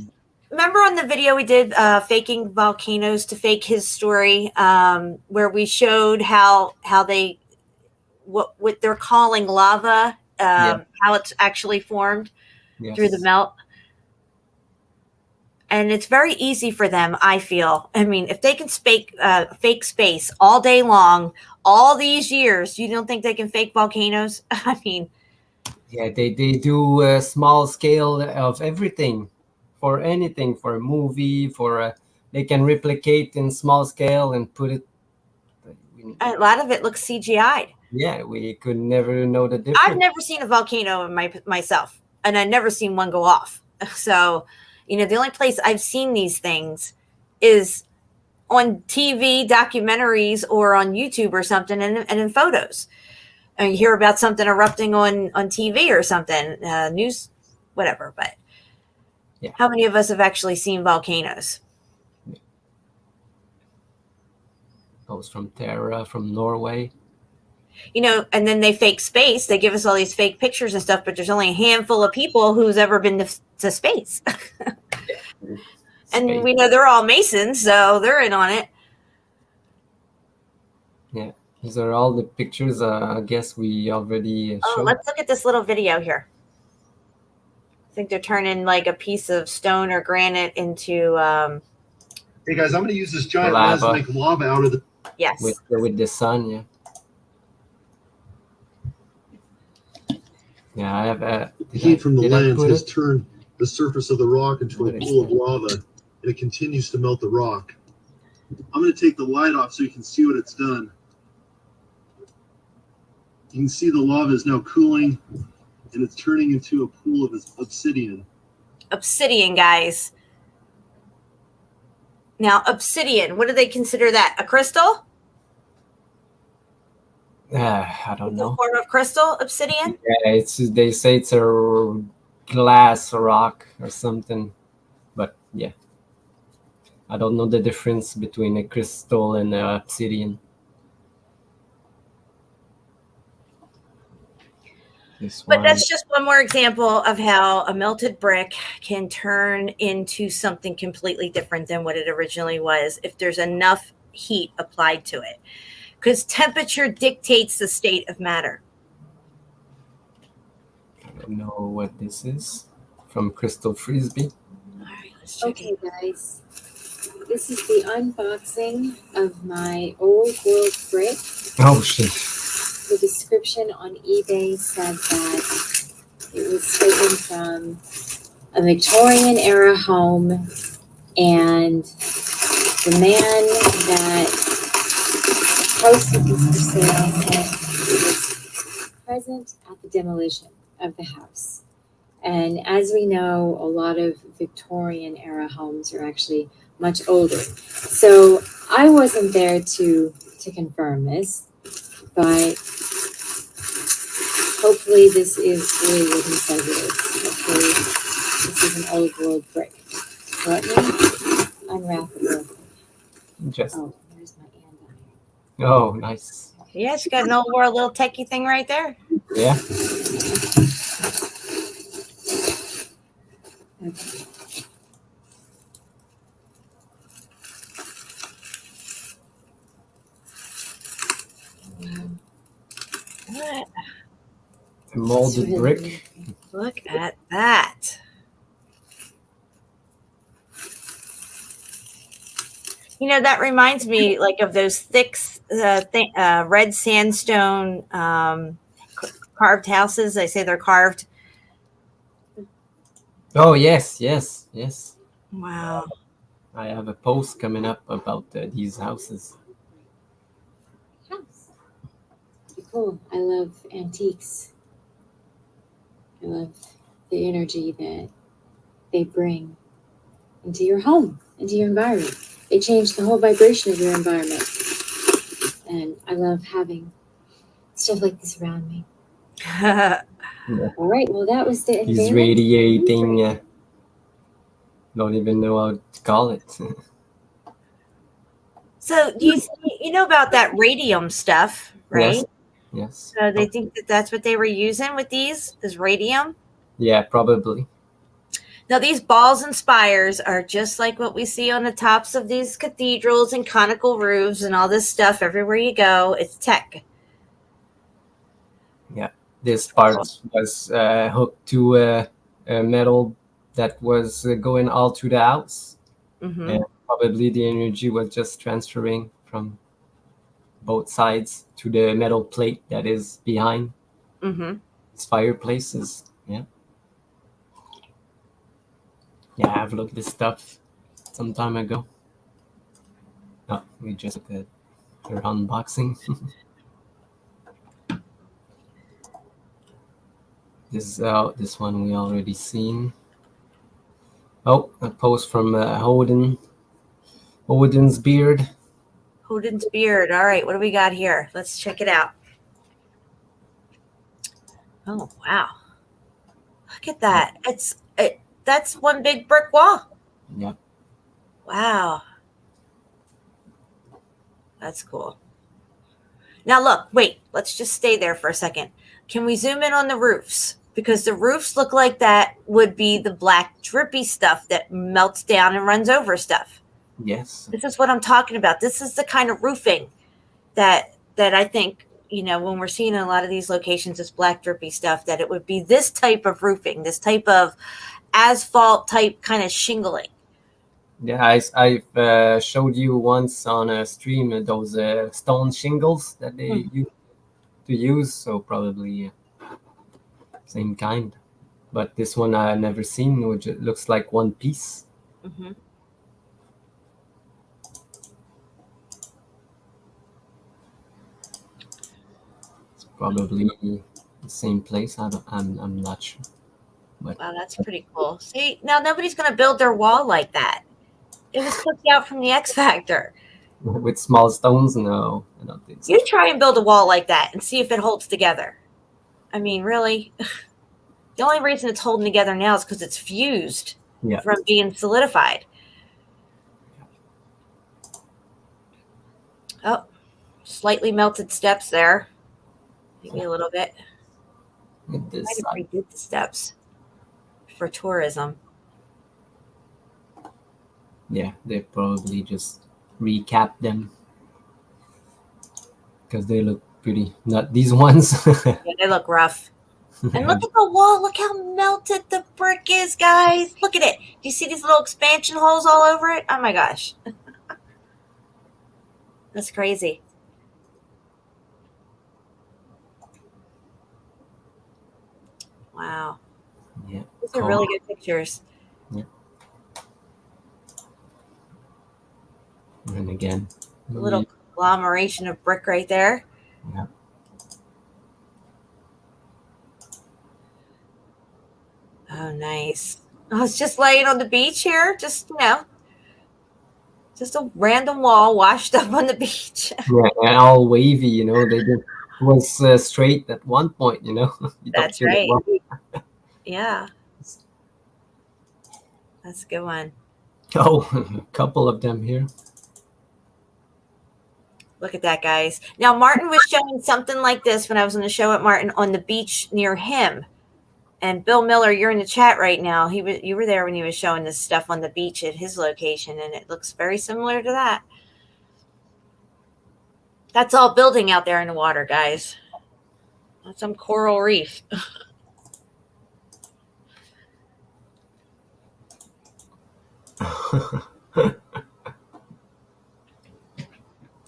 remember on the video we did faking volcanoes to fake his story, where we showed how they what they're calling lava, how it's actually formed through the melt. And it's very easy for them, I feel. I mean, if they can fake space all day long, all these years, you don't think they can fake volcanoes? I mean, yeah, they do a small scale of everything, for anything, for a movie, they can replicate in small scale and put it. A lot of it looks CGI'd. Yeah, we could never know the difference. I've never seen a volcano myself, and I've never seen one go off. So, the only place I've seen these things is on TV documentaries or on YouTube or something, and in photos. And you hear about something erupting on TV or something, news, whatever. But how many of us have actually seen volcanoes? Those from Terra, from Norway. And then they fake space. They give us all these fake pictures and stuff, but there's only a handful of people who's ever been to space. And we know they're all Masons, so they're in on it. Yeah, these are all the pictures. I guess we already showed. Let's look at this little video here. I think they're turning like a piece of stone or granite into. Hey guys, I'm going to use this giant lens to make lava out of the. Yes. With the sun, yeah. Yeah, I have. The heat from the lens has turned the surface of the rock into a pool of lava, and it continues to melt the rock. I'm going to take the light off so you can see what it's done. You can see the lava is now cooling, and it's turning into a pool of obsidian. Obsidian, guys. Now, obsidian, what do they consider that? A crystal? I don't know. A form of crystal, obsidian? Yeah, they say it's a glass rock or something, but yeah, I don't know the difference between a crystal and an obsidian. But that's just one more example of how a melted brick can turn into something completely different than what it originally was if there's enough heat applied to it. Because temperature dictates the state of matter. I don't know what this is. From Crystal Frisbee. All right, let's check it. Guys. This is the unboxing of my old world brick. Oh, shit. The description on eBay said that it was taken from a Victorian era home, and the man that posted this for sale said he was present at the demolition of the house. And as we know, a lot of Victorian era homes are actually much older. So I wasn't there to confirm this, but hopefully this is really what he says it is. Hopefully this is an old world brick. So let me unwrap it real quick. Oh, there's my andiron. Oh, nice. Yeah, she got an old world little techie thing right there. Yeah. Okay. What? A molded brick. Look at that. That reminds me like of those thick red sandstone carved houses. They say they're carved. Oh, yes. Wow. I have a post coming up about these houses. Cool. I love antiques. I love the energy that they bring into your home, into your environment. They change the whole vibration of your environment. And I love having stuff like this around me. Yeah. All right, well, that was the He's radiating, don't even know how to call it. So you know about that radium stuff, right? Yes. So they think that that's what they were using with these, is radium? Yeah, probably. Now, these balls and spires are just like what we see on the tops of these cathedrals and conical roofs and all this stuff everywhere you go. It's tech. Yeah, this part was hooked to a metal that was going all through the house. Mm-hmm. And probably the energy was just transferring from both sides to the metal plate that is behind these fireplaces. Yeah. Yeah, I've looked this stuff some time ago. No, we just looked at their unboxing. This one we already seen. Oh, a post from Odin's beard. Odin's beard. All right, what do we got here? Let's check it out. Oh, wow. Look at that. That's one big brick wall. Yep. Wow. That's cool. Now look, wait, let's just stay there for a second. Can we zoom in on the roofs? Because the roofs look like that would be the black drippy stuff that melts down and runs over stuff. Yes. This is what I'm talking about. This is the kind of roofing that I think, when we're seeing in a lot of these locations, this black drippy stuff, that it would be this type of roofing, this type of asphalt type kind of shingling. Yeah, I've showed you once on a stream those stone shingles that they used to use, so probably same kind. But this one I never seen, which it looks like one piece. Mm-hmm. It's probably the same place. I'm not sure. But wow, that's pretty cool. See, now nobody's going to build their wall like that. It was cooked out from the X Factor. With small stones? No, I don't think so. You try and build a wall like that and see if it holds together. I mean, really? The only reason it's holding together now is because it's fused from being solidified. Oh, slightly melted steps there. Maybe a little bit. Might have redid the steps for tourism. Yeah, they probably just recap them because they look pretty. Not these ones. Yeah, they look rough. And look at the wall. Look how melted the brick is, guys. Look at it. Do you see these little expansion holes all over it? Oh, my gosh. That's crazy. Wow. Yeah. These are really good pictures. Yeah. And again, a little conglomeration of brick right there. Yeah. Oh, nice. I was just laying on the beach here, just a random wall washed up on the beach. Yeah, and all wavy, They was straight at one point, That's right. Yeah. That's a good one. Oh, a couple of them here. Look at that, guys. Now, Martin was showing something like this when I was on the show at Martin on the beach near him. And Bill Miller, you're in the chat right now. You were there when he was showing this stuff on the beach at his location, and it looks very similar to that. That's all building out there in the water, guys. That's some coral reef.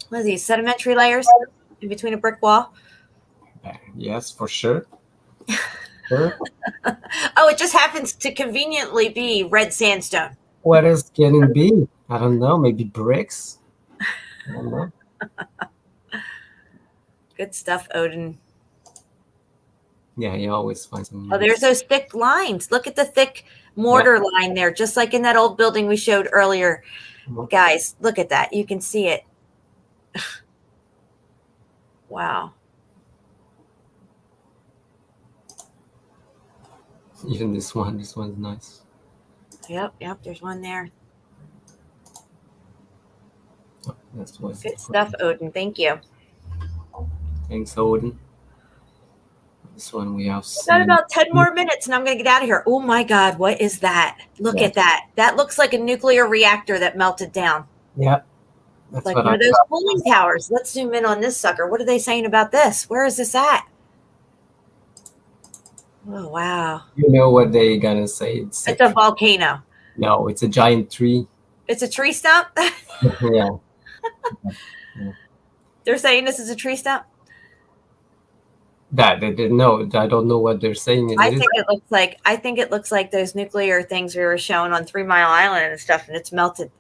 What are these, sedimentary layers in between a brick wall? Yes, for sure. Oh, it just happens to conveniently be red sandstone. What else can it be? I don't know. Maybe bricks. I don't know. Good stuff, Odin. Yeah, you always find some. Oh, there's those thick lines. Look at the thick mortar line there, just like in that old building we showed earlier. Guys, look at that. You can see it. Wow. Even this one's nice. Yep, there's one there. Oh, that's what. Good stuff, Odin. Thank you. Thanks, Odin. This one we have We've got about 10 more minutes and I'm going to get out of here. Oh my God, what is that? Look at that. That looks like a nuclear reactor that melted down. Yep. That's like one of those cooling towers. Let's zoom in on this sucker. What are they saying about this? Where is this at? Oh, wow. You know what they gonna say? It's a volcano. No, it's a giant tree. It's a tree stump? Yeah. They're saying this is a tree stump? That they didn't know. I don't know what they're saying. I think it looks like those nuclear things we were showing on 3 Mile Island and stuff, and it's melted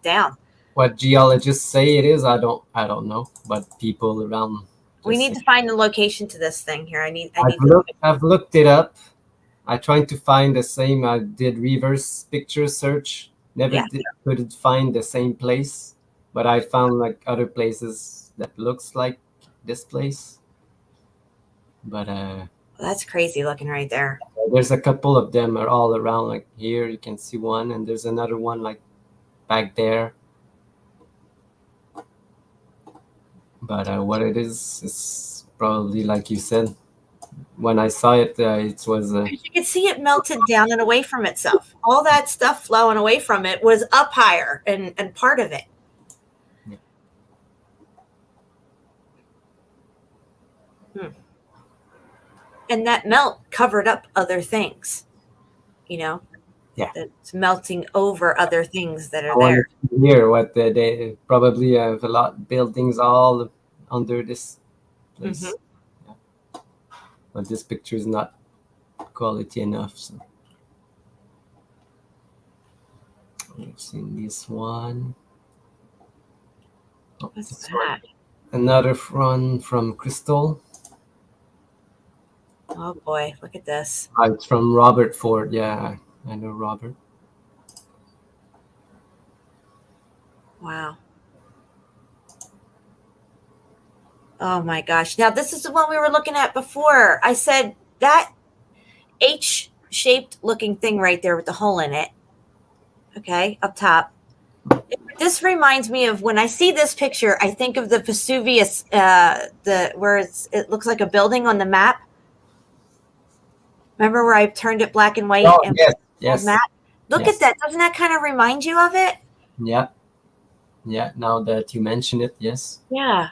down. What geologists say it is, I don't know. But people around. We need to find the location to this thing here. I've looked it up. I tried to find the same. I did reverse picture search. Couldn't find the same place, but I found like other places that looks like this place. But that's crazy looking right there. There's a couple of them are all around. Like here, you can see one, and there's another one like back there. But what it is probably like you said. When I saw it, it was. You could see it melted down and away from itself. All that stuff flowing away from it was up higher and part of it. Yeah. And that melt covered up other things, Yeah. It's melting over other things that are there. Here, what they probably have a lot of buildings all under this place. Mm-hmm. But this picture is not quality enough. So we've seen this one. Oh, what's that? Another one from Crystal. Oh boy, look at this. It's from Robert Ford. Yeah, I know Robert. Wow. Oh my gosh. Now this is the one we were looking at before. I said that H-shaped looking thing right there with the hole in it. Okay, up top. This reminds me of when I see this picture, I think of the Vesuvius, where it looks like a building on the map. Remember where I turned it black and white? Oh, yes. Map? Look at that. Doesn't that kind of remind you of it? Yeah. Yeah, now that you mention it, yes. Yeah.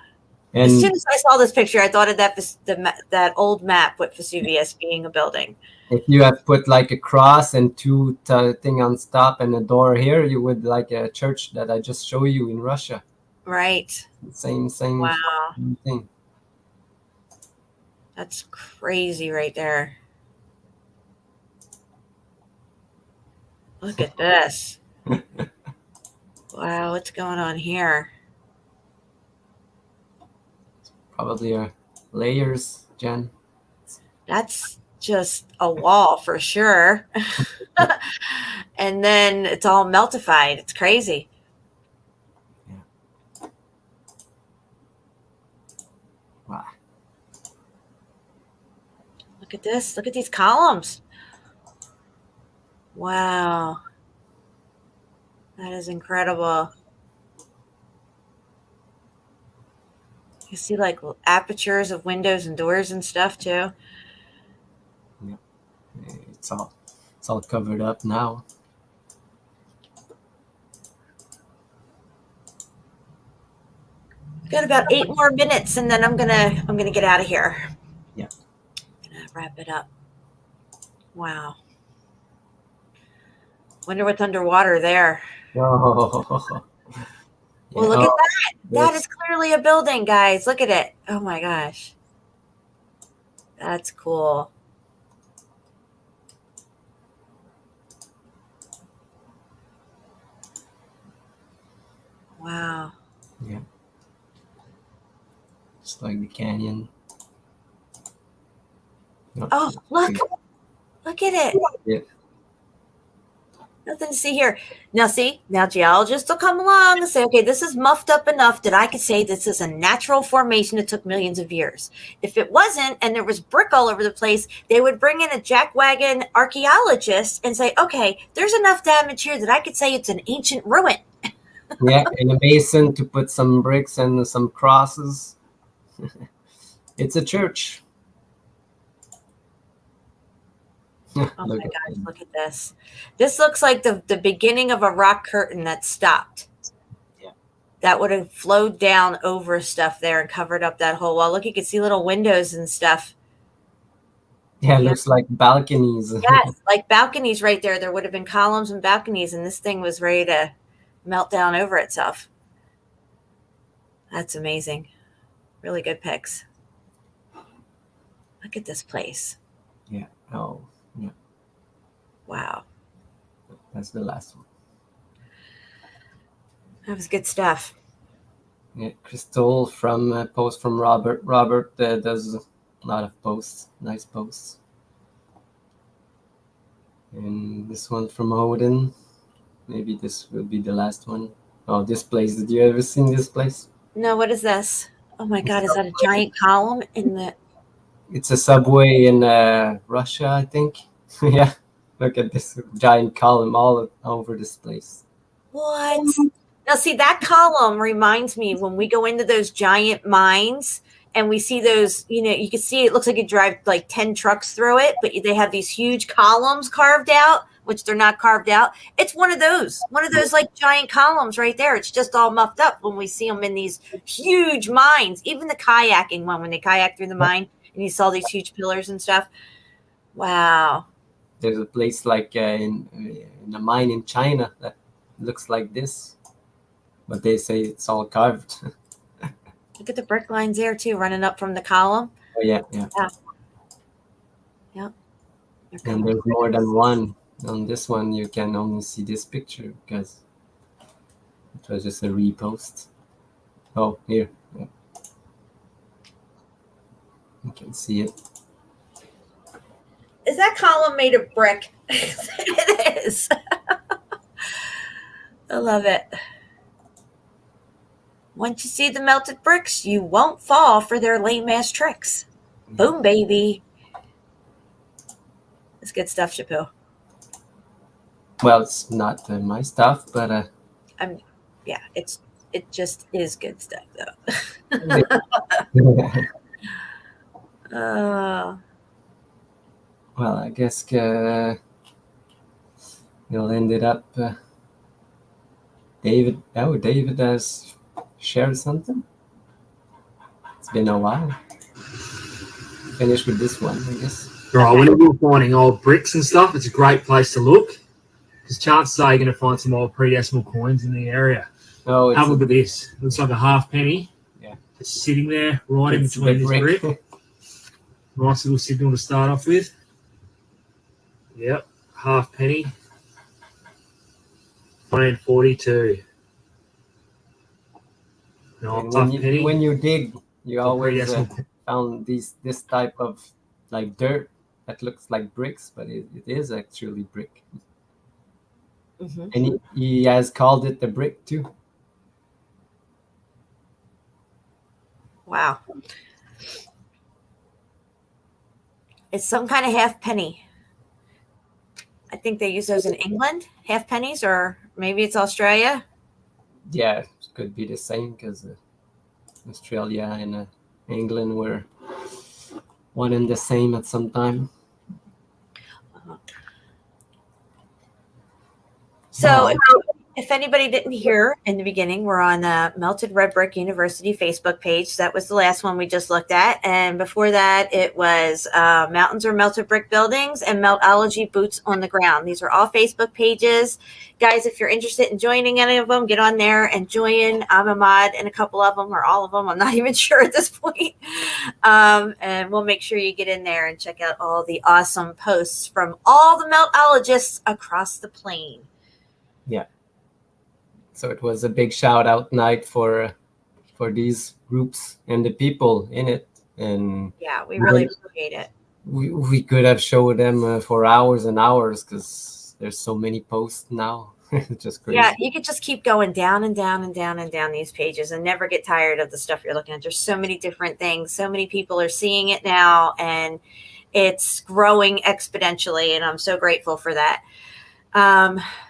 And as soon as I saw this picture, I thought of that old map with Vesuvius being a building. If you have put like a cross and two thing on top and a door here, you would like a church that I just showed you in Russia. Right. Same wow. thing. That's crazy right there. Look at this. Wow, what's going on here? Probably layers, Jen. That's just a wall for sure. And then it's all meltified. It's crazy. Yeah. Wow. Look at this. Look at these columns. Wow. That is incredible. You see like apertures of windows and doors and stuff too. Yeah. It's all covered up now. Got about 8 more minutes and then I'm gonna get out of here. Yeah. Gonna wrap it up. Wow. Wonder what's underwater there. Oh. Well, look at that. That is clearly a building, guys. Look at it. Oh my gosh. That's cool. Wow. Yeah. Just like the canyon. Oh, look at it. Yeah. Nothing to see here. Now geologists will come along and say, okay, this is muffed up enough that I could say this is a natural formation that took millions of years. If it wasn't, and there was brick all over the place, they would bring in a jackwagon archaeologist and say, okay, there's enough damage here that I could say it's an ancient ruin. Yeah, and a basin to put some bricks and some crosses. It's a church. Oh my gosh, look at this. This looks like the beginning of a rock curtain that stopped. Yeah. That would have flowed down over stuff there and covered up that whole wall. Look, you can see little windows and stuff. Yeah, it looks like balconies. Yes, like balconies right there. There would have been columns and balconies, and this thing was ready to melt down over itself. That's amazing. Really good pics. Look at this place. Yeah. Oh, yeah. Wow. That's the last one. That was good stuff. Yeah, Crystal from a post from Robert. Robert does a lot of posts, nice posts. And this one from Odin. Maybe this will be the last one. Oh, this place. Did you ever seen this place? No, what is this? Oh my God, is that a giant column in the... It's a subway in Russia, I think. Yeah, look at this giant column all over this place. What? Now, see, that column reminds me when we go into those giant mines and we see those, you can see it looks like you drive like 10 trucks through it, but they have these huge columns carved out, which they're not carved out. It's one of those like giant columns right there. It's just all muffed up when we see them in these huge mines. Even the kayaking one, when they kayak through the mine and you saw these huge pillars and stuff. Wow. There's a place like in a mine in China that looks like this, but they say it's all carved. Look at the brick lines there too, running up from the column. Oh yeah. Yep. And there's more than one. On this one, you can only see this picture because it was just a repost. Oh, here. Yeah. You can see it. Is that column made of brick? It is. I love it. Once you see the melted bricks, you won't fall for their lame ass tricks. Boom, baby. It's good stuff, Chappelle. Well, it's not my stuff, but yeah, it just is good stuff though. Well, I guess we'll end it up. David has shared something. It's been a while. Finish with this one, I guess. All right, when you're finding old bricks and stuff, it's a great place to look because chances are you're going to find some old pre-decimal coins in the area. Oh, have a look at this. It looks like a half penny. Yeah. It's sitting there right in between this brick. Nice little signal to start off with. Yep, half penny. 1942. When you dig, you always found this type of like dirt that looks like bricks, but it is actually brick. Mm-hmm. And he has called it the brick too. Wow. It's some kind of half penny. I think they use those in England, half pennies, or maybe it's Australia. Yeah, it could be the same because Australia and England were one and the same at some time. So if anybody didn't hear in the beginning, we're on the Melted Red Brick University Facebook page. That was the last one we just looked at. And before that, it was Mountains or Melted Brick Buildings and Meltology Boots on the Ground. These are all Facebook pages. Guys, if you're interested in joining any of them, get on there and join. I'm a mod in a couple of them or all of them. I'm not even sure at this point. And we'll make sure you get in there and check out all the awesome posts from all the meltologists across the plain. Yeah. So it was a big shout out night for these groups and the people in it. And yeah, we really appreciate it. we could have showed them for hours and hours because there's so many posts now. It's just crazy. Yeah, you could just keep going down and down and down and down these pages and never get tired of the stuff you're looking at. There's so many different things. So many people are seeing it now, and it's growing exponentially, and I'm so grateful for that.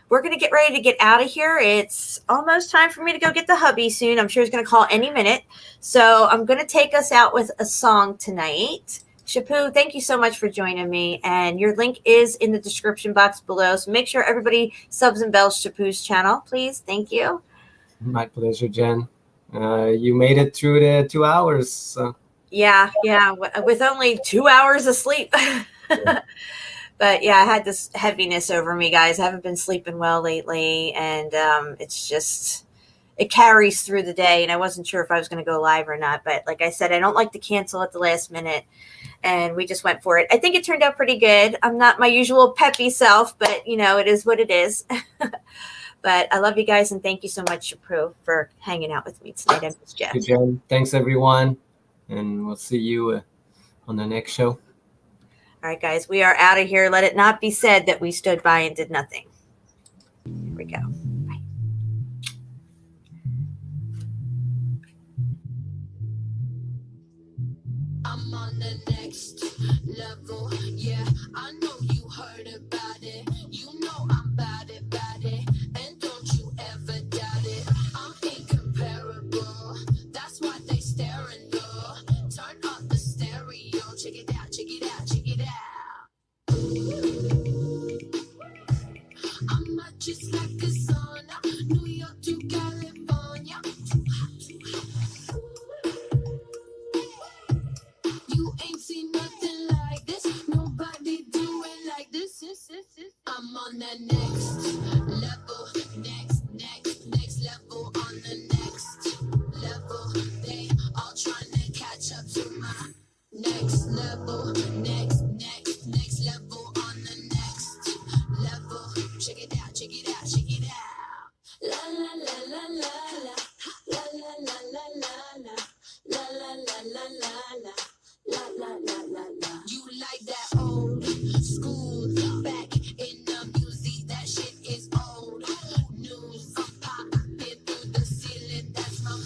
We're going to get ready to get out of here. It's almost time for me to go get the hubby soon. I'm sure he's going to call any minute. So I'm going to take us out with a song tonight. Shapu, thank you so much for joining me. And your link is in the description box below. So make sure everybody subs and bells Shapu's channel, please. Thank you. My pleasure, Jen. You made it through the 2 hours. So. Yeah, with only 2 hours of sleep. But yeah, I had this heaviness over me, guys. I haven't been sleeping well lately, and it's just, it carries through the day, and I wasn't sure if I was going to go live or not. But like I said, I don't like to cancel at the last minute, and we just went for it. I think it turned out pretty good. I'm not my usual peppy self, but, you know, it is what it is. But I love you guys, and thank you so much, Shapu, for hanging out with me tonight. I miss Jeff. Good, Jen. Thanks, everyone, and we'll see you on the next show. All right, guys, we are out of here. Let it not be said that we stood by and did nothing. Here we go. Bye. I'm on the next level. Yeah, I know you heard about it. You know I'm about it. And don't you ever doubt it. I'm incomparable. That's why they staring though. Turn up the stereo. Check it out, check it out, check it out. I'm not just like a sauna. New York to California. You ain't seen nothing like this. Nobody do it like this. I'm on the next level. Next level. On the next level. They all trying to catch up to my next level. Next level. On the next level. Check it out, check it out, check it out. La la la la la la. La la la la la la. La la la la la la. La la la la la. You like that old school back in the music? That shit is old news. I'm popping through the ceiling. That's my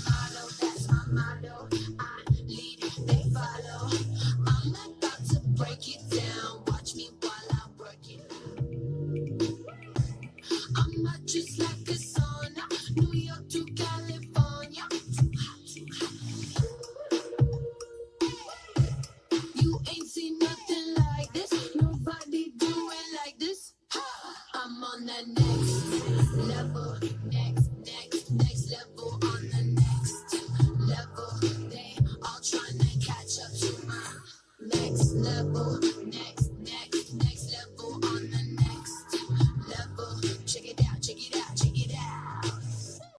motto. I lead, they follow.